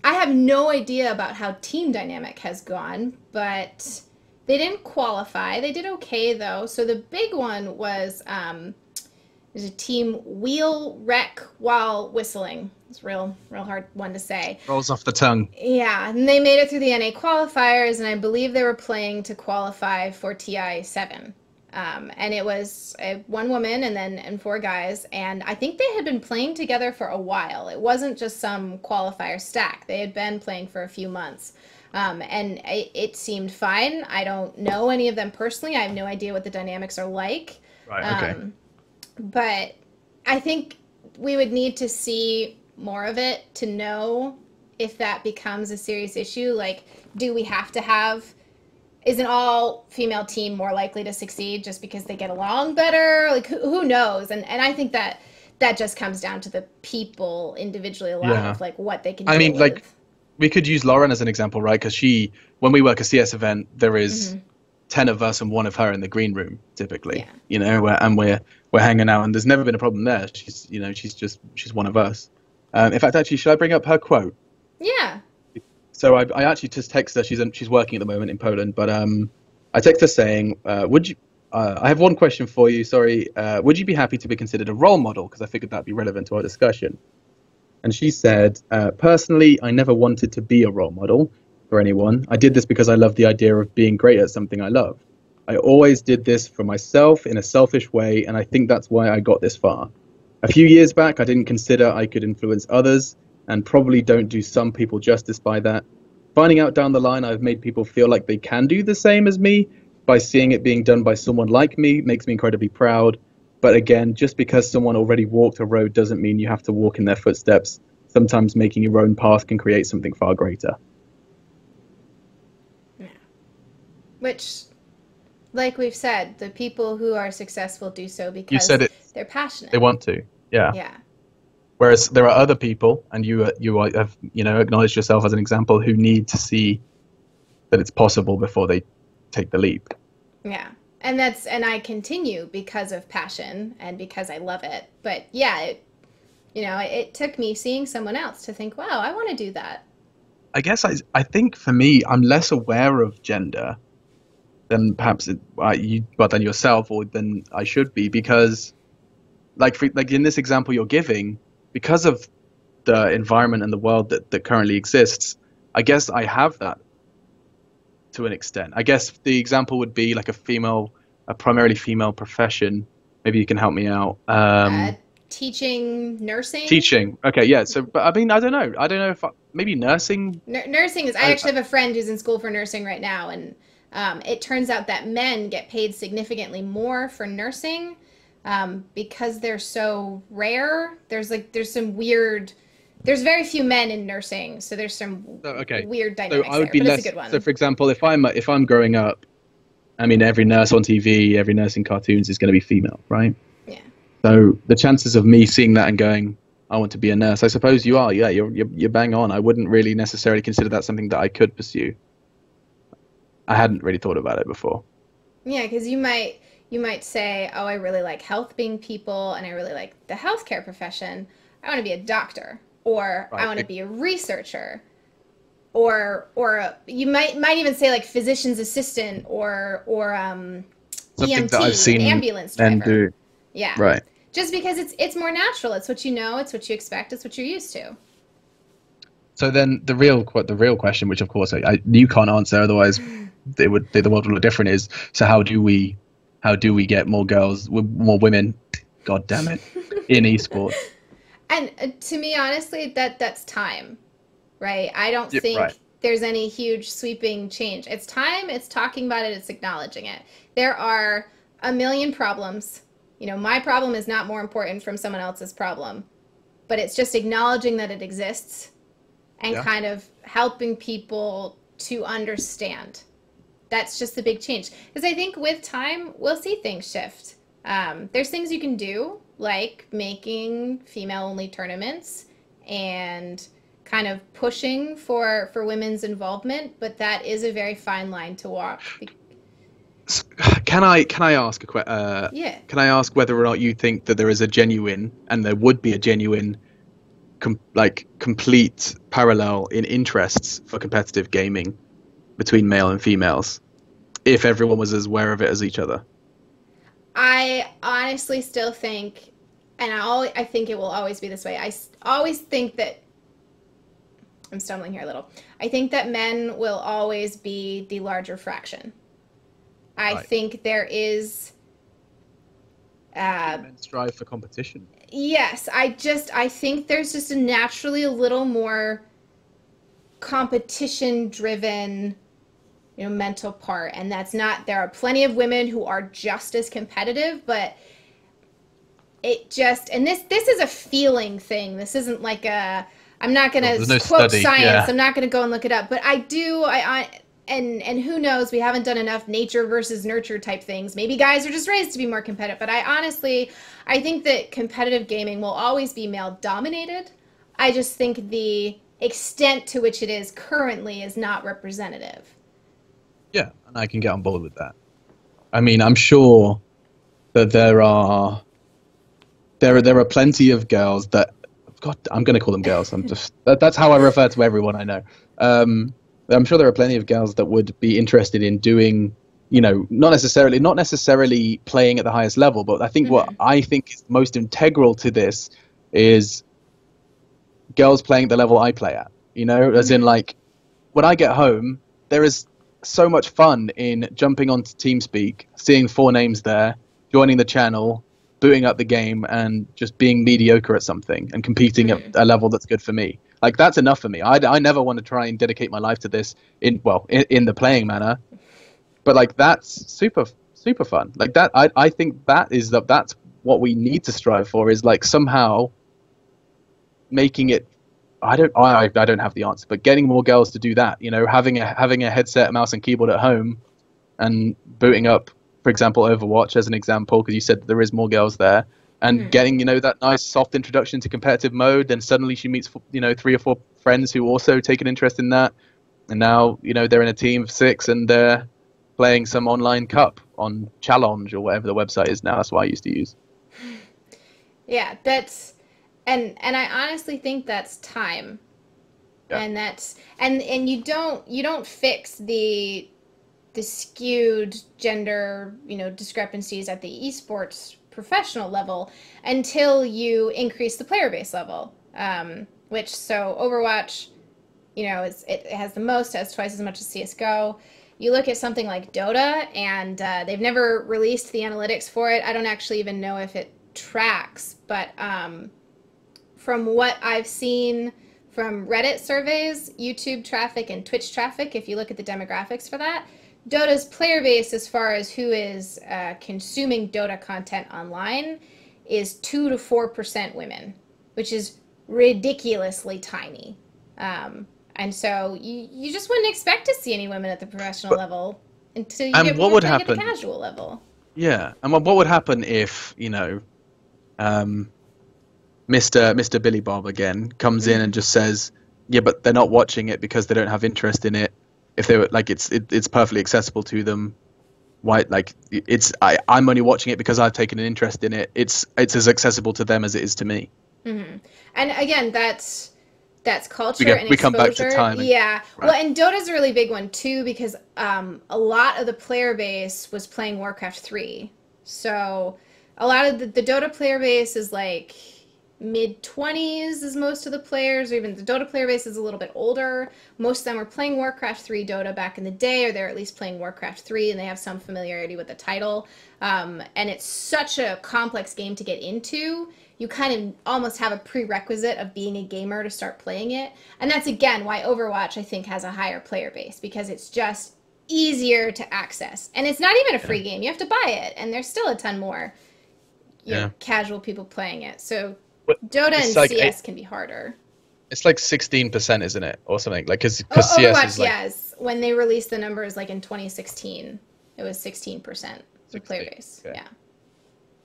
I have no idea about how team dynamic has gone, but they didn't qualify. They did okay though. So the big one was there's a team wheel wreck while whistling. It's real hard one to say. Rolls off the tongue. Yeah, and they made it through the NA qualifiers, and I believe they were playing to qualify for TI7. And it was one woman and four guys, and I think they had been playing together for a while. It wasn't just some qualifier stack. They had been playing for a few months. And it seemed fine. I don't know any of them personally. I have no idea what the dynamics are like. Right, okay. But I think we would need to see more of it to know if that becomes a serious issue. Like, do we have to have, is an all female team more likely to succeed just because they get along better? Like, who knows? And I think that just comes down to the people individually a lot of like what they can deal with. Like, we could use Lauren as an example, right? Because when we work a CS event, there is 10 of us and one of her in the green room typically, and we're hanging out, and there's never been a problem there. She's one of us. In fact, actually, should I bring up her quote? Yeah. So I actually just text her. She's working at the moment in Poland, but I text her saying, "Would you? I have one question for you. Sorry, would you be happy to be considered a role model? Because I figured that'd be relevant to our discussion." And she said, "Personally, I never wanted to be a role model for anyone. I did this because I love the idea of being great at something I love. I always did this for myself in a selfish way, and I think that's why I got this far. A few years back, I didn't consider I could influence others, and probably don't do some people justice by that. Finding out down the line I've made people feel like they can do the same as me by seeing it being done by someone like me makes me incredibly proud. But again, just because someone already walked a road doesn't mean you have to walk in their footsteps. Sometimes making your own path can create something far greater." Yeah. Which, like we've said, the people who are successful do so because they're passionate. They want to, yeah. Yeah. Whereas there are other people, and you have acknowledged yourself as an example, who need to see that it's possible before they take the leap. Yeah. And I continue because of passion and because I love it. But yeah, it took me seeing someone else to think, wow, I want to do that. I guess I think for me, I'm less aware of gender than perhaps than yourself, or than I should be, because like in this example you're giving, because of the environment and the world that currently exists, I guess I have that to an extent. I guess the example would be like a primarily female profession. Maybe you can help me out. Teaching, nursing. Teaching. Okay, yeah. So, but I mean, I don't know if maybe nursing. Nursing is. I actually have a friend who's in school for nursing right now, and it turns out that men get paid significantly more for nursing because they're so rare. There's very few men in nursing, so there's some weird dynamics so I would there, be but less, it's a good one. So, for example, if I'm growing up, I mean, every nurse on TV, every nurse in cartoons is going to be female, right? Yeah. So the chances of me seeing that and going, I want to be a nurse, I suppose you are. Yeah, you're bang on. I wouldn't really necessarily consider that something that I could pursue. I hadn't really thought about it before. Yeah, because you might say, oh, I really like helping people, and I really like the healthcare profession. I want to be a doctor, or I want to be a researcher, or you might even say like physician's assistant, or something EMT, that I've seen an ambulance driver. Men do. Yeah. Right. Just because it's more natural. It's what you know. It's what you expect. It's what you're used to. So then the real question, which of course you can't answer, otherwise the world would look different, is, so how do we get more girls, more women, god damn it, in esports? And to me, honestly, that's time, right? I don't think there's any huge sweeping change. It's time. It's talking about it. It's acknowledging it. There are a million problems. My problem is not more important from someone else's problem, but it's just acknowledging that it exists and kind of helping people to understand. That's just the big change. Because I think with time, we'll see things shift. There's things you can do, like making female-only tournaments and kind of pushing for women's involvement, but that is a very fine line to walk. Can I ask Yeah. Can I ask whether or not you think that there is a genuine, and there would be a genuine, complete parallel in interests for competitive gaming between male and females, if everyone was as aware of it as each other? I honestly still think, and I think it will always be this way. I always think that, I'm stumbling here a little. I think that men will always be the larger fraction. I Right. think there is. Men strive for competition. Yes, I think there's just a naturally a little more competition driven, mental part. And that's not, there are plenty of women who are just as competitive, but it just, and this is a feeling thing. This isn't like I'm not going to There's no quote study, science. yeah. I'm not going to go and look it up, but and who knows, we haven't done enough nature versus nurture type things. Maybe guys are just raised to be more competitive, but I think that competitive gaming will always be male dominated. I just think the extent to which it is currently is not representative. Yeah, and I can get on board with that. I mean, I'm sure that there are plenty of girls that, God, I'm going to call them girls. That's how I refer to everyone I know. I'm sure there are plenty of girls that would be interested in doing, not necessarily playing at the highest level, but I think what I think is most integral to this is girls playing at the level I play at, as in, like, when I get home, there is so much fun in jumping onto TeamSpeak, seeing 4 names there, joining the channel, booting up the game, and just being mediocre at something and competing at a level that's good for me. Like, that's enough for me. I never want to try and dedicate my life to this in the playing manner, but like, that's super fun. Like, that I think that's what we need to strive for, is like somehow making it. I don't have the answer, but getting more girls to do that. Having a headset, mouse, and keyboard at home, and booting up, for example, Overwatch as an example, because you said that there is more girls there, and getting, that nice soft introduction to competitive mode. Then suddenly she meets, 3 or 4 friends who also take an interest in that, and now, they're in a team of 6 and they're playing some online cup on Challenge or whatever the website is now. That's what I used to use. Yeah, that's, and I honestly think that's time. Yeah. And that's, and you don't fix the skewed gender, discrepancies at the esports professional level until you increase the player base level. So Overwatch, it has twice as much as CS:GO. You look at something like Dota, and they've never released the analytics for it. I don't actually even know if it tracks, but from what I've seen from Reddit surveys, YouTube traffic, and Twitch traffic, if you look at the demographics for that, Dota's player base, as far as who is consuming Dota content online, is 2 to 4% women, which is ridiculously tiny. And so you just wouldn't expect to see any women at the professional level until you get more at the casual level. Yeah, and what would happen if, Mr. Billy Bob again comes in and just says, yeah, but they're not watching it because they don't have interest in it. If they were like, it's perfectly accessible to them. Why? Like, I'm only watching it because I've taken an interest in it. It's as accessible to them as it is to me. Mm-hmm. And again, that's culture and exposure. We come back to time. Yeah. Right. Well, and Dota's a really big one too, because a lot of the player base was playing Warcraft 3. So a lot of the Dota player base is like mid-20s is most of the players, or even the Dota player base is a little bit older. Most of them were playing Warcraft 3 Dota back in the day, or they're at least playing Warcraft 3 and they have some familiarity with the title. And it's such a complex game to get into. You kind of almost have a prerequisite of being a gamer to start playing it. And that's, again, why Overwatch, I think, has a higher player base, because it's just easier to access. And it's not even a free game. You have to buy it, and there's still a ton more casual people playing it. So Dota and like CS can be harder. It's like 16%, isn't it? Or something. Like, because CS Overwatch, is like... yes. When they released the numbers, like in 2016, it was 16% the player base. Okay. Yeah.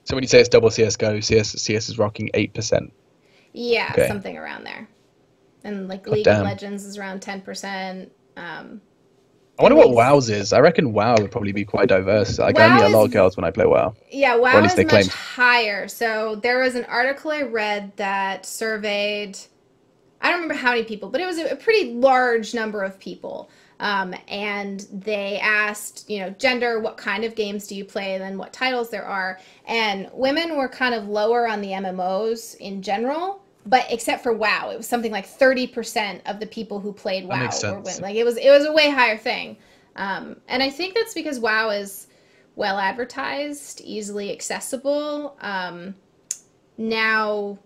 So when you say it's double CS:GO, CS is rocking 8%. Yeah, something around there. and like God League of damn. Legends is around 10%. I wonder what Leagues- WoW's is. I reckon WoW would probably be quite diverse. Like, I WoW meet a lot is of girls when I play WoW. Yeah, Or at WoW least is they much claim. higher. So there was an article I read that surveyed, I don't remember how many people, but it was a pretty large number of people. And they asked, gender, what kind of games do you play, then what titles there are. And women were kind of lower on the MMOs in general, but except for WoW, it was something like 30% of the people who played That WoW makes were sense. women. Like it was a way higher thing. And I think that's because WoW is well advertised, easily accessible. Now,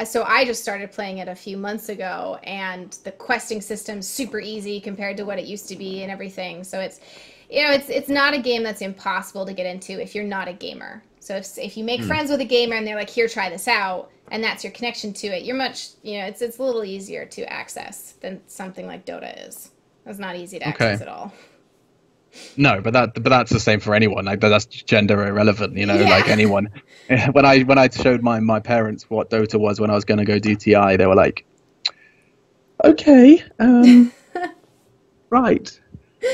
so I just started playing it a few months ago, and the questing system's super easy compared to what it used to be and everything. So it's not a game that's impossible to get into if you're not a gamer. So if you make friends with a gamer and they're like, here, try this out, and that's your connection to it, you're much, it's a little easier to access than something like Dota is. It's not easy to access at all. No, but that's the same for anyone. Like, that's gender irrelevant, Yeah. like anyone. When I showed my parents what Dota was when I was going to go DTI, they were like, okay, right.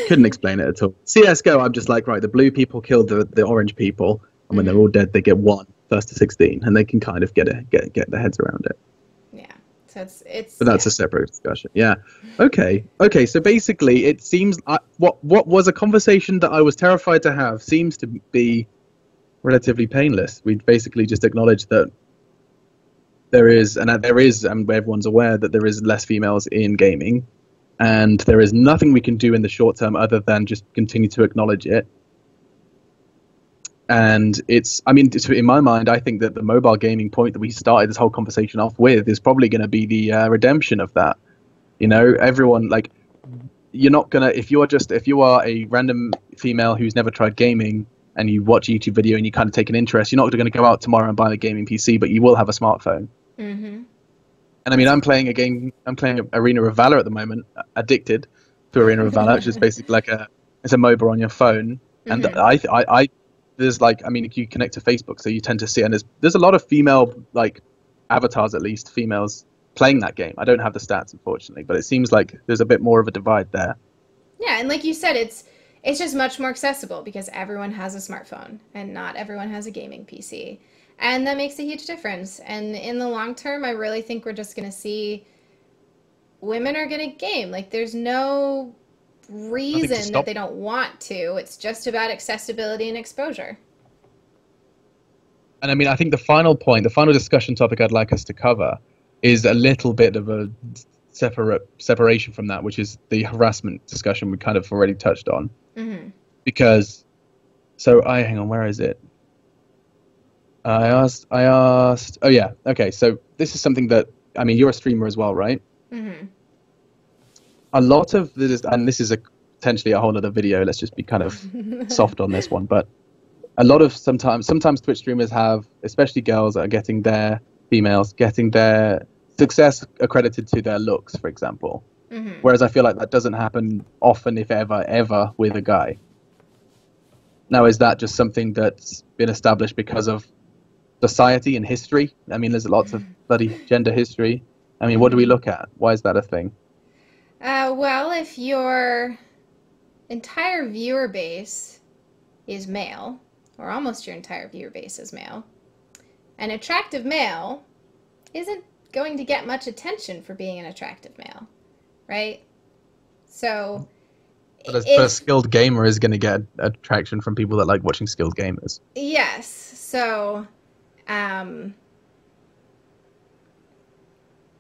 Couldn't explain it at all. CS:GO, I'm just like, right, the blue people killed the orange people, and when they're all dead, they get 1 first to 16, and they can kind of get their heads around it. Yeah. So it's. But that's a separate discussion. Yeah. Okay. So basically, it seems what was a conversation that I was terrified to have seems to be relatively painless. We basically just acknowledged that there is, and everyone's aware that there is less females in gaming, and there is nothing we can do in the short term other than just continue to acknowledge it. And in my mind, I think that the mobile gaming point that we started this whole conversation off with is probably going to be the redemption of that. Everyone, like, you're not gonna, if you are a random female who's never tried gaming and you watch a YouTube video and you kind of take an interest, you're not going to go out tomorrow and buy a gaming PC, but you will have a smartphone. Mm-hmm. And I'm playing Arena of Valor at the moment, addicted to Arena of Valor, which is basically it's a MOBA on your phone. And there's you connect to Facebook, so you tend to see, and there's a lot of female, like, avatars, at least females playing that game. I don't have the stats, unfortunately, but it seems like there's a bit more of a divide there. Yeah, and like you said, it's just much more accessible because everyone has a smartphone and not everyone has a gaming PC. And that makes a huge difference. And in the long term, I really think we're just going to see women are going to game. Like, there's no reason that they don't want to. It's just about accessibility and exposure. And I think the final discussion topic I'd like us to cover is a little bit of a separation from that, which is the harassment discussion we kind of already touched on. Mm-hmm. Because, hang on, where is it? I asked, oh yeah, okay, so this is something that, you're a streamer as well, right? Mm-hmm. A lot of this, and this is potentially a whole other video, let's just be kind of soft on this one, but a lot of sometimes Twitch streamers have, especially girls, that are getting their success accredited to their looks, for example. Mm-hmm. Whereas I feel like that doesn't happen often, if ever, with a guy. Now, is that just something that's been established because of society and history? There's lots of bloody gender history. What do we look at? Why is that a thing? Well, if your entire viewer base is male, or almost your entire viewer base is male, an attractive male isn't going to get much attention for being an attractive male, right? So, but a skilled gamer is going to get attraction from people that like watching skilled gamers. Yes. So,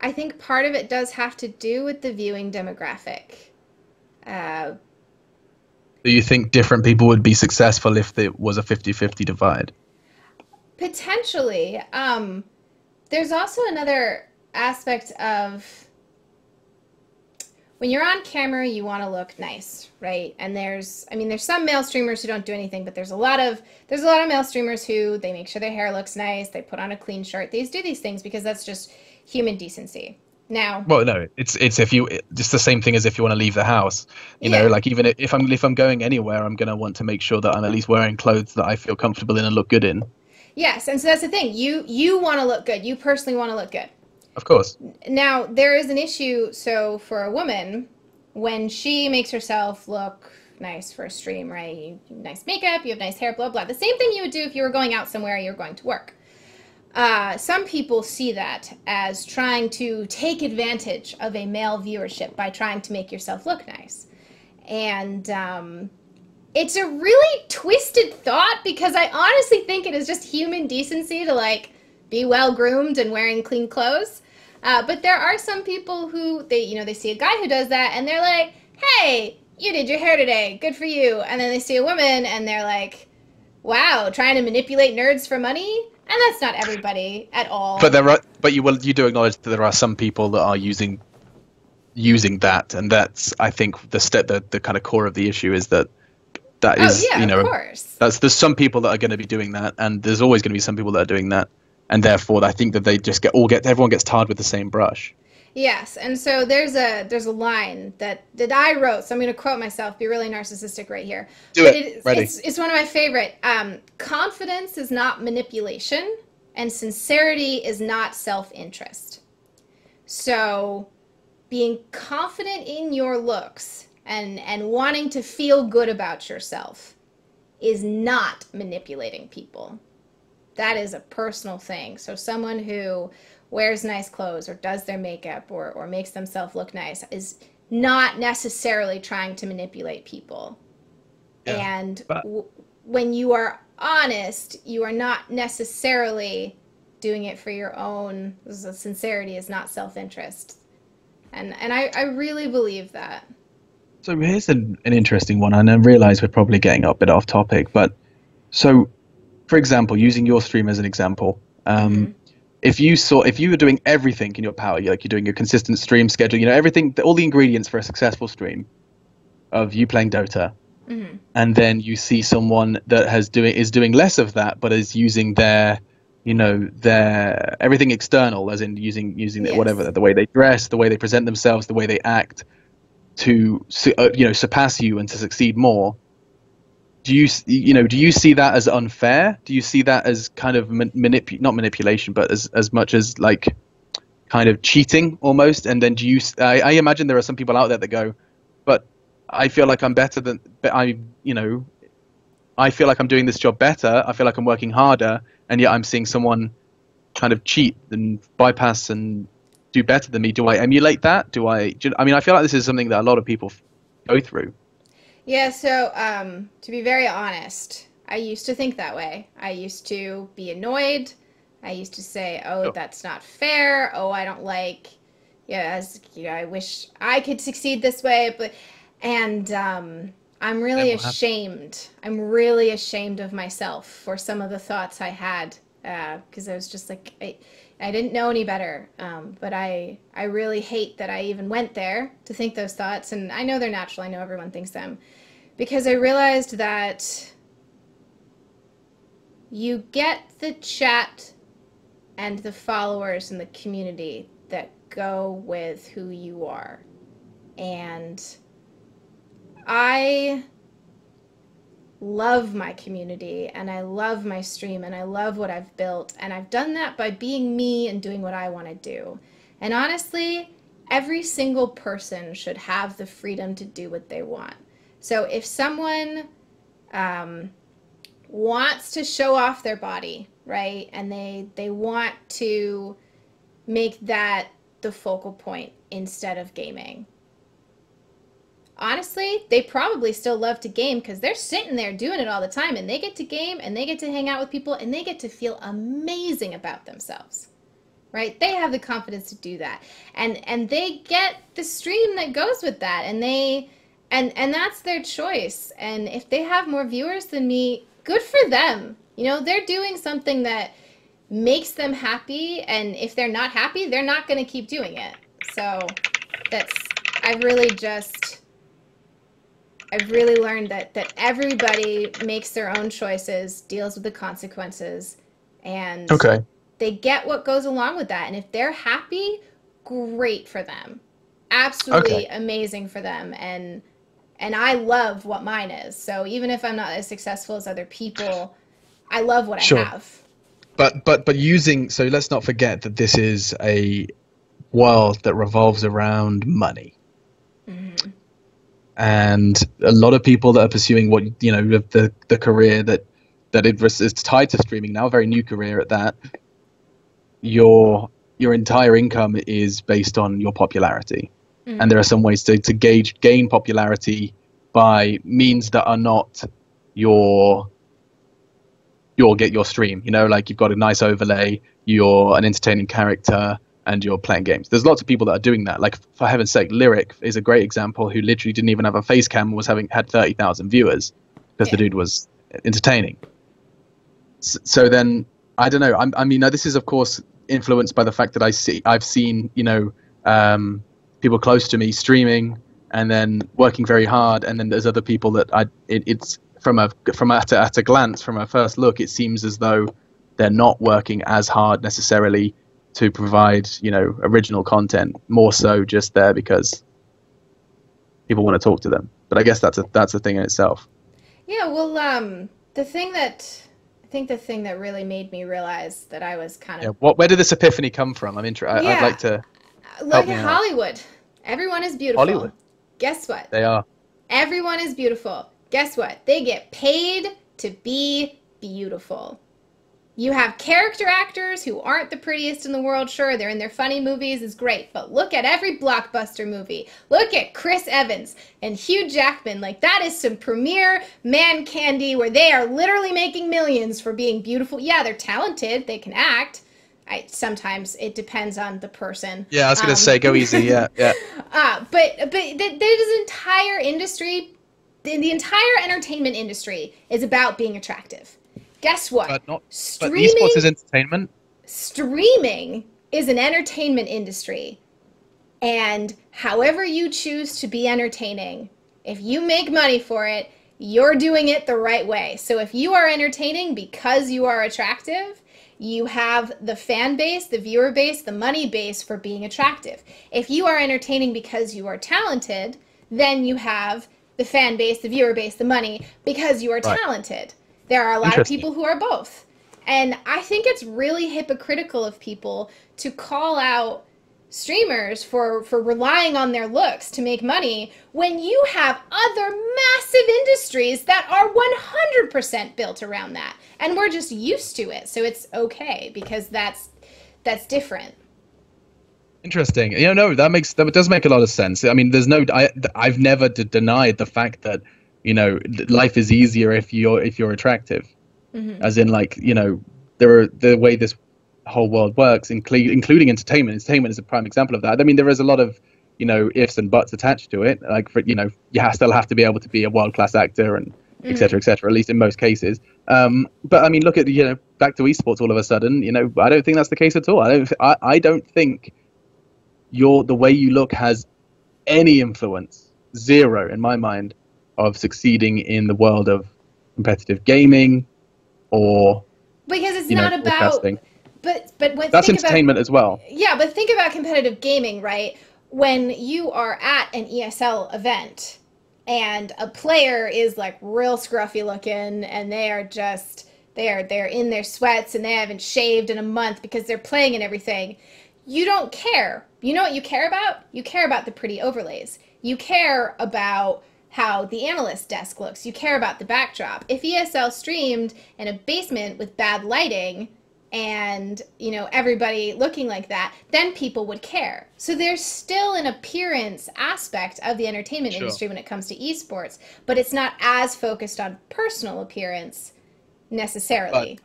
I think part of it does have to do with the viewing demographic. Do you think different people would be successful if there was a 50-50 divide? Potentially. There's also another aspect of when you're on camera, you want to look nice, right? And there's some male streamers who don't do anything, but there's a lot of male streamers who they make sure their hair looks nice, they put on a clean shirt. They do these things because that's just human decency. Now, well, no, it's the same thing as if you want to leave the house. You know, like even if I'm going anywhere, I'm gonna want to make sure that I'm at least wearing clothes that I feel comfortable in and look good in. Yes, and so that's the thing. You want to look good. You personally want to look good. Of course. Now, there is an issue. So for a woman, when she makes herself look nice for a stream, right? You nice makeup, you have nice hair, blah, blah. The same thing you would do if you were going out somewhere, you're going to work. Some people see that as trying to take advantage of a male viewership by trying to make yourself look nice. And it's a really twisted thought, because I honestly think it is just human decency to like be well groomed and wearing clean clothes. But there are some people who they see a guy who does that and they're like, hey, you did your hair today, good for you. And then they see a woman and they're like, wow, trying to manipulate nerds for money. And that's not everybody at all. But you do acknowledge that there are some people that are using that, and that's, I think, the kind of core of the issue is that is, of course. There's some people that are going to be doing that, and there's always going to be some people that are doing that, and therefore I think that they just everyone gets tarred with the same brush. Yes, and so there's a line that I wrote, so I'm going to quote myself, be really narcissistic right here. Ready. It's one of my favorite. Confidence is not manipulation, and sincerity is not self-interest. So being confident in your looks and wanting to feel good about yourself is not manipulating people. That is a personal thing. So someone who wears nice clothes or does their makeup or makes themselves look nice is not necessarily trying to manipulate people. Yeah, and when you are honest, you are not necessarily doing it for your own. Sincerity is not self-interest. And I really believe that. So here's an interesting one, and I realize we're probably getting a bit off topic, but so, for example, using your stream as an example, if you were doing everything in your power, like you're doing your consistent stream schedule, everything, all the ingredients for a successful stream of you playing Dota, and then you see someone that is doing less of that, but is using their everything external, as in using yes, whatever, the way they dress, the way they present themselves, the way they act, to surpass you and to succeed more. Do you see that as unfair? Do you see that as kind of not manipulation, but as much as like kind of cheating almost? And then I imagine there are some people out there that go, but I feel like I'm better than, I feel like I'm doing this job better. I feel like I'm working harder, and yet I'm seeing someone kind of cheat and bypass and do better than me. Do I emulate that? I feel like this is something that a lot of people go through. Yeah, so to be very honest, I used to think that way. I used to be annoyed. I used to say, oh, that's not fair. Oh, I don't like, I wish I could succeed this way. And I'm really ashamed. I'm really ashamed of myself for some of the thoughts I had, because I was just like, I didn't know any better. But I really hate that I even went there to think those thoughts. And I know they're natural. I know everyone thinks them. Because I realized that you get the chat and the followers and the community that go with who you are. And I love my community, and I love my stream, and I love what I've built, and I've done that by being me and doing what I want to do. And honestly, every single person should have the freedom to do what they want. So if someone wants to show off their body, right, and they want to make that the focal point instead of gaming, honestly, they probably still love to game because they're sitting there doing it all the time, and they get to game and they get to hang out with people and they get to feel amazing about themselves, right? They have the confidence to do that, and they get the stream that goes with that, and that's their choice. And if they have more viewers than me, good for them. They're doing something that makes them happy, and if they're not happy, they're not going to keep doing it. So I've really learned that everybody makes their own choices, deals with the consequences, and they get what goes along with that. And if they're happy, great for them. Absolutely amazing for them. And I love what mine is. So even if I'm not as successful as other people, I love what I have. But using, so let's not forget that this is world that revolves around money. Mm-hmm. And a lot of people that are pursuing what, the career that is tied to streaming now, a very new career at that, your entire income is based on your popularity. Mm-hmm. And there are some ways to gain popularity by means that are not your stream. Like you've got a nice overlay, you're an entertaining character, and you're playing games. There's lots of people that are doing that. Like, for heaven's sake, Lyric is a great example, who literally didn't even have a face cam, had 30,000 viewers because the dude was entertaining. So then, I don't know. I mean, this is of course influenced by the fact that I've seen people close to me streaming and then working very hard, and then there's other people that it's at a glance, from a first look, it seems as though they're not working as hard necessarily to provide original content, more so just there because people want to talk to them. But I guess that's a thing in itself. Yeah, well, the thing that really made me realize that I was kind of... Where did this epiphany come from? I'm interested. Yeah. I'd like to... Look at Hollywood. Everyone is beautiful. Hollywood. Guess what? They are. Everyone is beautiful. Guess what? They get paid to be beautiful. You have character actors who aren't the prettiest in the world. Sure, they're in their funny movies, is great. But look at every blockbuster movie. Look at Chris Evans and Hugh Jackman. Like, that is some premier man candy where they are literally making millions for being beautiful. Yeah, they're talented. They can act. Sometimes it depends on the person. Yeah, I was going to say, go easy. Yeah. But there's an entire industry. The entire entertainment industry is about being attractive. Guess what? But esports is entertainment. Streaming is an entertainment industry. And however you choose to be entertaining, if you make money for it, you're doing it the right way. So if you are entertaining because you are attractive, you have the fan base, the viewer base, the money base for being attractive. If you are entertaining because you are talented, then you have the fan base, the viewer base, the money because you are talented. There are a lot of people who are both. And I think it's really hypocritical of people to call out streamers for relying on their looks to make money when you have other massive industries that are 100% built around that. And we're just used to it. So it's okay because that's different. Interesting. No, that does make a lot of sense. I mean, I've never denied the fact that life is easier if you're attractive. Mm-hmm. As in, like, the way this whole world works, including entertainment. Entertainment is a prime example of that. I mean, there is a lot of ifs and buts attached to it. Like, for you still have to be able to be a world-class actor and et cetera, at least in most cases. But I mean, look at back to esports. All of a sudden, I don't think that's the case at all. I don't think the way you look has any influence, zero in my mind, of succeeding in the world of competitive gaming or because it's not about but that's entertainment as well. Yeah, but think about competitive gaming, right? When you are at an ESL event and a player is like real scruffy looking and they are just they're in their sweats and they haven't shaved in a month because they're playing and everything, you don't care. You know what you care about? You care about the pretty overlays. You care about how the analyst desk looks. You care about the backdrop. If ESL streamed in a basement with bad lighting and, everybody looking like that, then people would care. So there's still an appearance aspect of the entertainment industry when it comes to esports, but it's not as focused on personal appearance necessarily.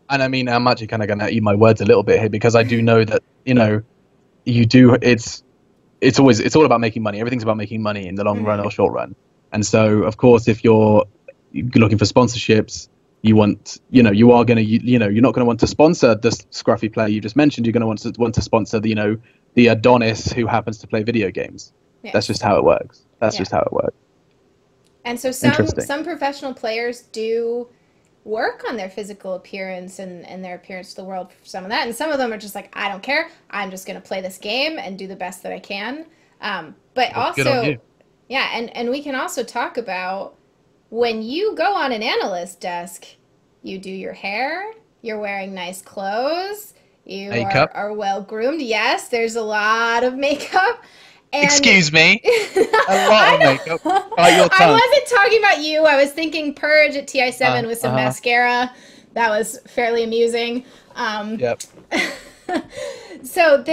And I mean, I'm actually kind of going to eat my words a little bit here because I do know that, it's all about making money. Everything's about making money in the long run or short run. And so, of course, if you're looking for sponsorships, you are going to, you're not going to want to sponsor the scruffy player you just mentioned. You're going to want to sponsor the Adonis who happens to play video games. Yes. That's just how it works. Just how it works. And so some professional players do work on their physical appearance and their appearance to the world for some of that. And some of them are just like, I don't care. I'm just going to play this game and do the best that I can. But also, yeah, and we can also talk about when you go on an analyst desk, you do your hair, you're wearing nice clothes, You Makeup. are well groomed. Yes, there's a lot of makeup. And Excuse me. A lot of makeup. I Bite your I tongue. wasn't talking about you. I was thinking Purge at TI7 with some mascara. That was fairly amusing. Yep. So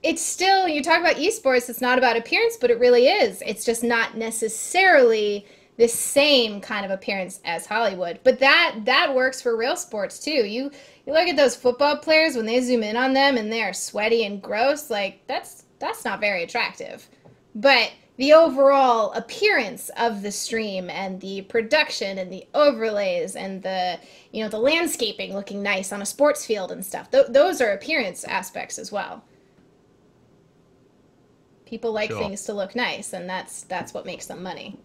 it's still, you talk about esports, it's not about appearance, but it really is. It's just not necessarily the same kind of appearance as Hollywood. But that works for real sports too. You look at those football players when they zoom in on them and they're sweaty and gross, like that's not very attractive. But the overall appearance of the stream and the production and the overlays and the the landscaping looking nice on a sports field and stuff, those are appearance aspects as well. People like things to look nice, and that's what makes them money.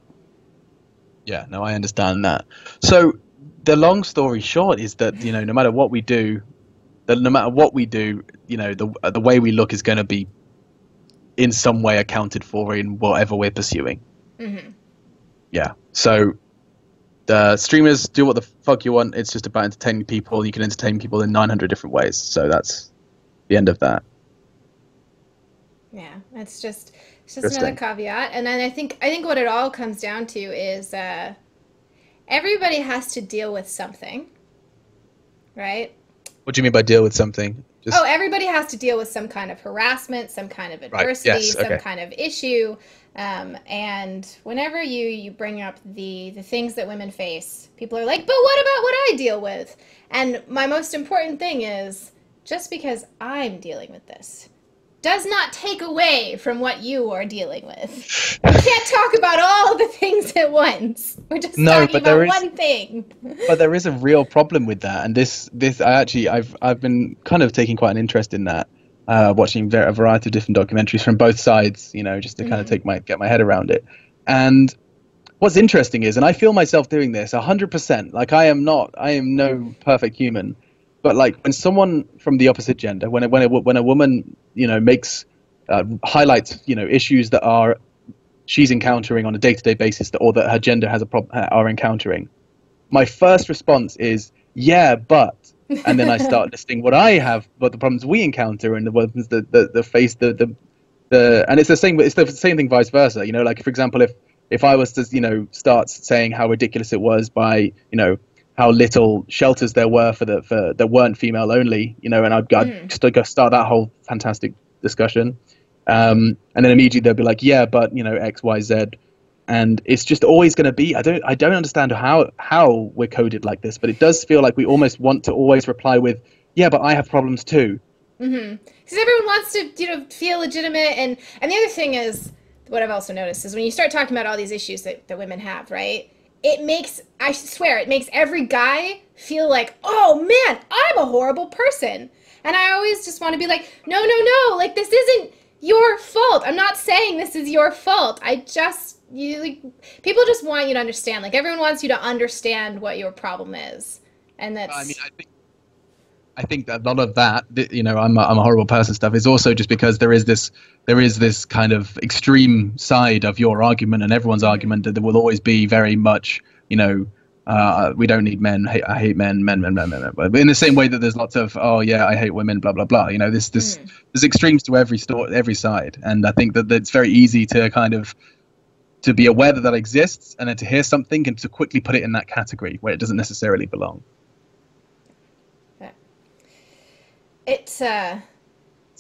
Yeah, no, I understand that. So the long story short is that no matter what we do, the way we look is going to be in some way accounted for in whatever we're pursuing. Mm-hmm. Yeah. So the streamers do what the fuck you want. It's just about entertaining people. You can entertain people in 900 different ways. So that's the end of that. Yeah, it's just another caveat. And then I think what it all comes down to is everybody has to deal with something, right? What do you mean by deal with something? Everybody has to deal with some kind of harassment, some kind of adversity, Right. Yes. Okay. some kind of issue. And whenever you bring up the things that women face, people are like, but what about what I deal with? And my most important thing is, just because I'm dealing with this does not take away from what you are dealing with. We can't talk about all the things at once. We're just talking about one thing. But there is a real problem with that, and this I've been kind of taking quite an interest in that, watching a variety of different documentaries from both sides, just to kind of get my head around it. And what's interesting is, and I feel myself doing this 100%. Like I am no perfect human. But like when someone from the opposite gender, when a woman, makes highlights, issues that she's encountering on a day-to-day basis, or that her gender has are encountering, my first response is yeah, but, and then I start listing what the problems we encounter, and the problems and it's the same. It's the same thing, vice versa. Like for example, if I was to start saying how ridiculous it was by how little shelters there were that weren't female only, and I'd start that whole fantastic discussion, and then immediately they'll be like, yeah, but X, Y, Z, and it's just always going to be. I don't understand how we're coded like this, but it does feel like we almost want to always reply with, yeah, but I have problems too. Mm-hmm. Because everyone wants to feel legitimate, and the other thing is, what I've also noticed is when you start talking about all these issues that women have, right? I swear, it makes every guy feel like, oh man, I'm a horrible person. And I always just want to be like, no, like this isn't your fault. I'm not saying this is your fault. People just want you to understand. Like everyone wants you to understand what your problem is. And that's... I think that a lot of that, I'm a horrible person stuff is also just because there is this kind of extreme side of your argument and everyone's argument that there will always be very much, we don't need men, I hate men. But in the same way that there's lots of, oh yeah, I hate women, blah blah blah. There's extremes to every side, and I think that it's very easy to kind of to be aware that exists, and then to hear something and to quickly put it in that category where it doesn't necessarily belong. It's a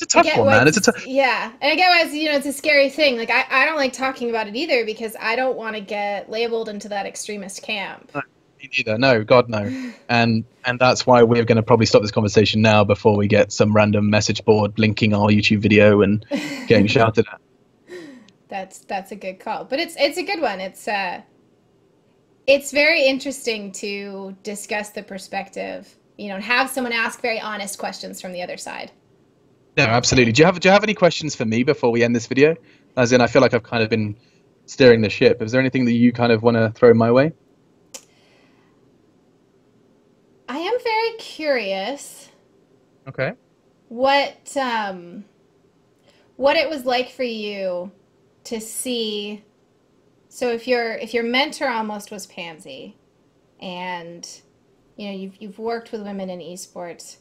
tough one, man. Yeah, and I get why it's a scary thing. Like I don't like talking about it either because I don't want to get labeled into that extremist camp. No, me neither. No, God no. And that's why we're going to probably stop this conversation now before we get some random message board linking our YouTube video and getting shouted at. That's a good call, but it's a good one. It's very interesting to discuss the perspective. And have someone ask very honest questions from the other side. No, absolutely. Do you have any questions for me before we end this video? As in, I feel like I've kind of been steering the ship. Is there anything that you kind of want to throw my way? I am very curious. Okay. What it was like for you to see. So if your mentor almost was Pansy, and you've worked with women in esports,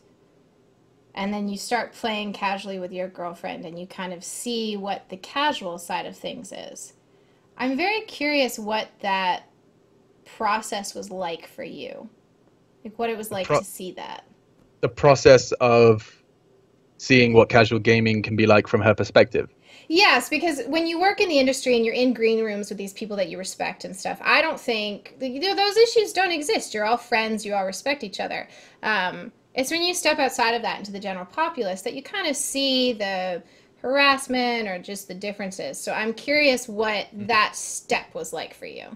and then you start playing casually with your girlfriend and you kind of see what the casual side of things is. I'm very curious what that process was like for you. Like what it was like to see that. The process of seeing what casual gaming can be like from her perspective. Yes, because when you work in the industry and you're in green rooms with these people that you respect and stuff, I don't think, you know, those issues don't exist. You're all friends, you all respect each other. It's when you step outside of that into the general populace that you kind of see the harassment or just the differences. So I'm curious what that step was like for you.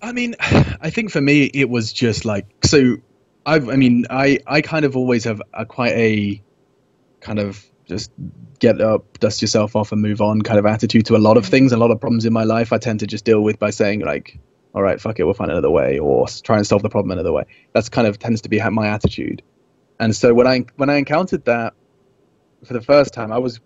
I mean, I think for me it was just like, so I kind of always have quite a kind of just get up, dust yourself off and move on kind of attitude to a lot of things. A lot of problems in my life I tend to just deal with by saying like, all right, fuck it, we'll find another way, or try and solve the problem another way. That's kind of tends to be my attitude. And so when I encountered that for the first time, I was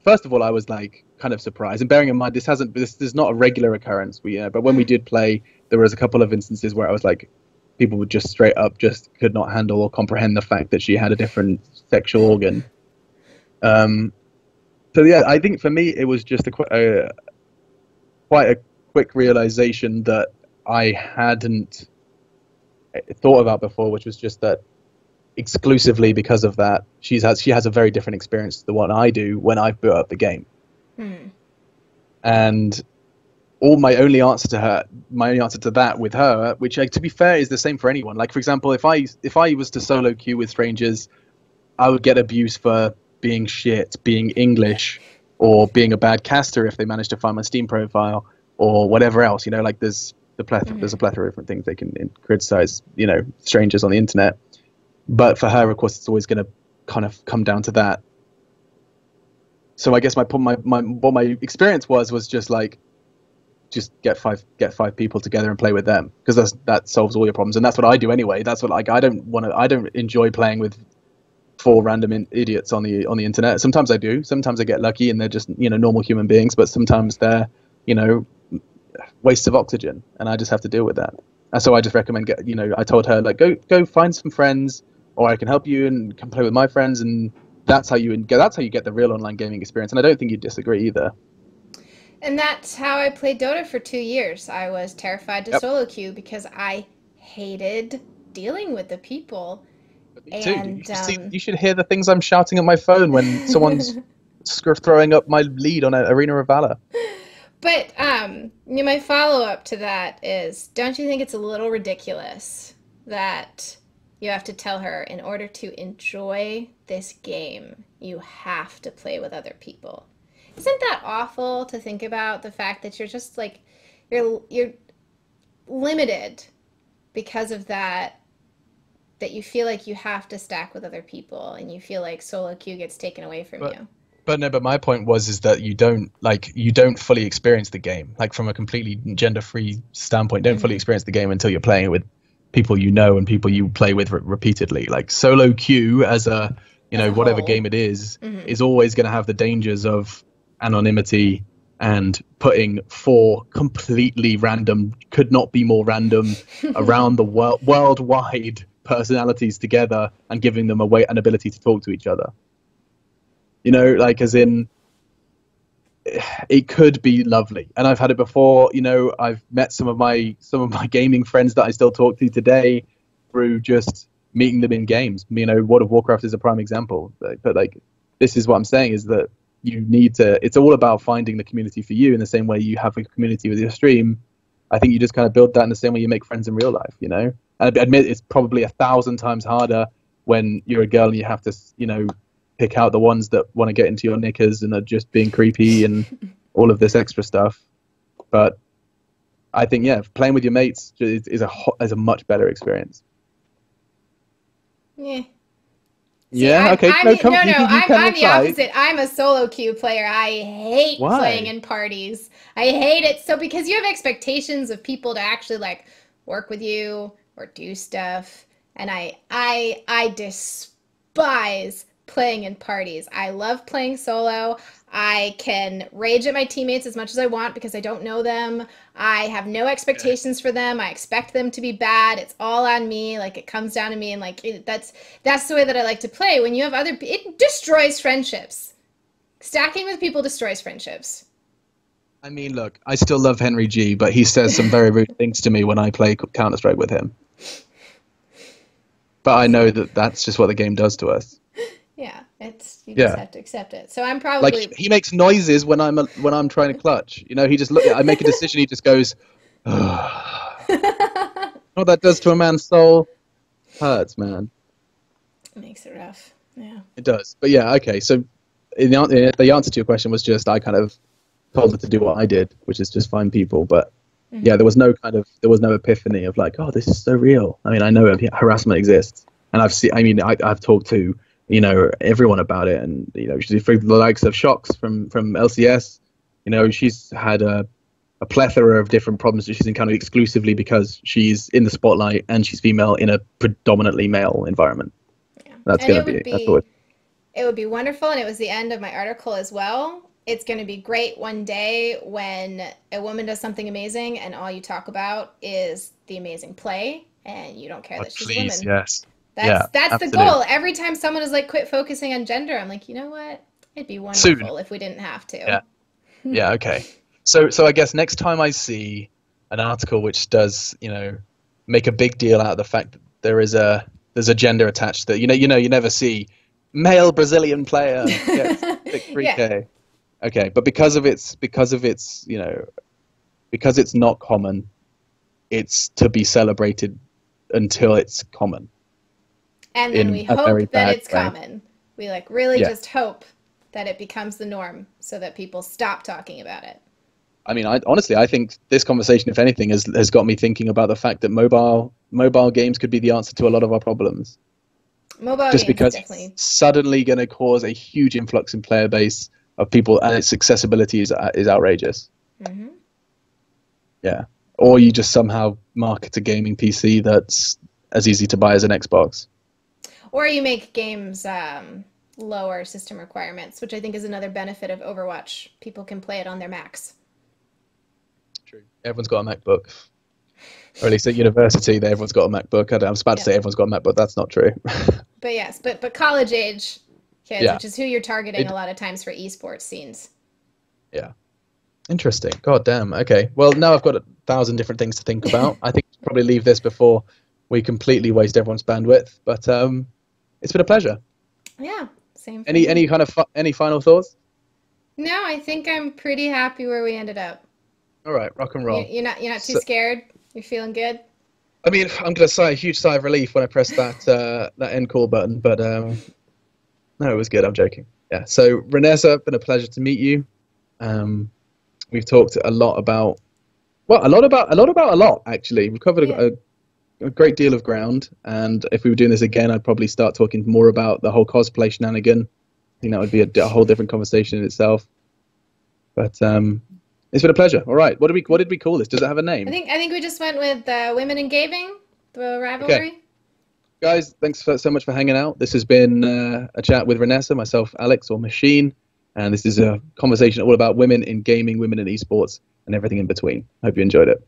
like kind of surprised. And bearing in mind, this is not a regular occurrence. But when we did play, there was a couple of instances where I was like, people would just straight up just could not handle or comprehend the fact that she had a different sexual organ. So yeah, I think for me it was just quite a quick realization that I hadn't thought about before, which was just that exclusively because of that, she has a very different experience to the one I do when I boot up the game. And my only answer to that with her, which to be fair is the same for anyone. Like for example, if I was to solo queue with strangers, I would get abuse for being shit, being English, or being a bad caster if they manage to find my Steam profile, or whatever else. You know, like there's a plethora of different things they can criticize, you know, strangers on the internet. But for her, of course, it's always going to kind of come down to that. So I guess what my experience was just like, just get five people together and play with them, because that solves all your problems, and that's what I do anyway. That's what I don't enjoy playing with 4 random idiots on the internet. Sometimes I do. Sometimes I get lucky and they're just, you know, normal human beings, but sometimes they're, you know, wastes of oxygen, and I just have to deal with that. And so I just recommend I told her like go find some friends, or I can help you and come play with my friends, and that's how you get the real online gaming experience. And I don't think you'd disagree either. And that's how I played Dota for 2 years. I was terrified to solo queue because I hated dealing with the people. Me too. You should hear the things I'm shouting at my phone when someone's throwing up my lead on an Arena of Valor. But my follow-up to that is, don't you think it's a little ridiculous that you have to tell her, in order to enjoy this game, you have to play with other people? Isn't that awful to think about, the fact that you're just like, you're limited because of that you feel like you have to stack with other people, and you feel like solo queue gets taken away from you? But my point is that you don't fully experience the game, like from a completely gender-free standpoint. Don't fully experience the game until you're playing it with people you know and people you play with repeatedly. Like solo queue as a whatever whole game it is always going to have the dangers of anonymity and putting 4 completely random, could not be more random, around the worldwide personalities together and giving them an ability to talk to each other. You know, like as in, it could be lovely, and I've had it before. You know, I've met some of my gaming friends that I still talk to today through just meeting them in games. You know, World of Warcraft is a prime example. But like, this is what I'm saying, is that you need to. It's all about finding the community for you in the same way you have a community with your stream. I think you just kind of build that in the same way you make friends in real life. You know, and I admit it's probably 1,000 times harder when you're a girl and you have to, you know, pick out the ones that want to get into your knickers and are just being creepy and all of this extra stuff. But I think, yeah, playing with your mates is a much better experience. Yeah. Yeah. See, okay. I'm the opposite. I'm a solo queue player. I hate playing in parties. I hate it. So because you have expectations of people to actually like work with you or do stuff, and I despise playing in parties. I love playing solo. I can rage at my teammates as much as I want because I don't know them. I have no expectations for them. I expect them to be bad. It's all on me. Like it comes down to me, and like that's the way that I like to play. When you have it destroys friendships. Stacking with people destroys friendships. I mean, look, I still love Henry G, but he says some very rude things to me when I play Counter-Strike with him. But I know that that's just what the game does to us. Yeah, you just have to accept it. So I'm probably like he makes noises when I'm trying to clutch. You know, he just I make a decision, he just goes, oh. What that does to a man's soul hurts, man. It makes it rough. Yeah. It does. But yeah, okay. So the answer to your question was just I kind of told her to do what I did, which is just find people. But yeah, there was no epiphany of like, oh, this is so real. I mean, I know harassment exists, and I've talked to everyone about it, and for the likes of Shocks from LCS, she's had a plethora of different problems that she's encountered exclusively because she's in the spotlight and she's female in a predominantly male environment. Yeah. It would be wonderful, and it was the end of my article as well. It's going to be great one day when a woman does something amazing and all you talk about is the amazing play and you don't care that she's a woman. Yes. That's the goal. Every time someone is like, quit focusing on gender, I'm like, you know what? It'd be wonderful if we didn't have to. Yeah. Yeah. Okay. So I guess next time I see an article which does, make a big deal out of the fact that there's a gender attached that, you never see male Brazilian player gets 3K. Yeah. Okay, but because it's not common, it's to be celebrated until it's common. And then we hope that it's common. We just hope that it becomes the norm so that people stop talking about it. I mean, honestly, I think this conversation, if anything, has got me thinking about the fact that mobile games could be the answer to a lot of our problems. Mobile just games because definitely. It's suddenly going to cause a huge influx in player base of people, and its accessibility is outrageous. Mm-hmm. Yeah, or you just somehow market a gaming PC that's as easy to buy as an Xbox. Or you make games lower system requirements, which I think is another benefit of Overwatch. People can play it on their Macs. True. Everyone's got a MacBook. Or at least at university, everyone's got a MacBook. I was about to say everyone's got a MacBook. That's not true. But yes, but college age kids, which is who you're targeting a lot of times for esports scenes. Yeah. Interesting. God damn. Okay. Well, now I've got 1,000 different things to think about. I think we'll probably leave this before we completely waste everyone's bandwidth. But it's been a pleasure. Yeah. Same. Any final thoughts? No, I think I'm pretty happy where we ended up. All right. Rock and roll. You're not too scared? You're feeling good? I mean, I'm going to sigh a huge sigh of relief when I press that end call button, but no, it was good. I'm joking. Yeah. So, Reinessa, been a pleasure to meet you. We've talked a lot about a lot actually. We've covered a great deal of ground, and if we were doing this again, I'd probably start talking more about the whole cosplay shenanigan. I think that would be a whole different conversation in itself. But it's been a pleasure. All right. What did we call this? Does it have a name? I think we just went with women in gaming, the rivalry. Okay. Guys, thanks so much for hanging out. This has been a chat with Reinessa, myself, Alex, or Machine, and this is a conversation all about women in gaming, women in esports, and everything in between. Hope you enjoyed it.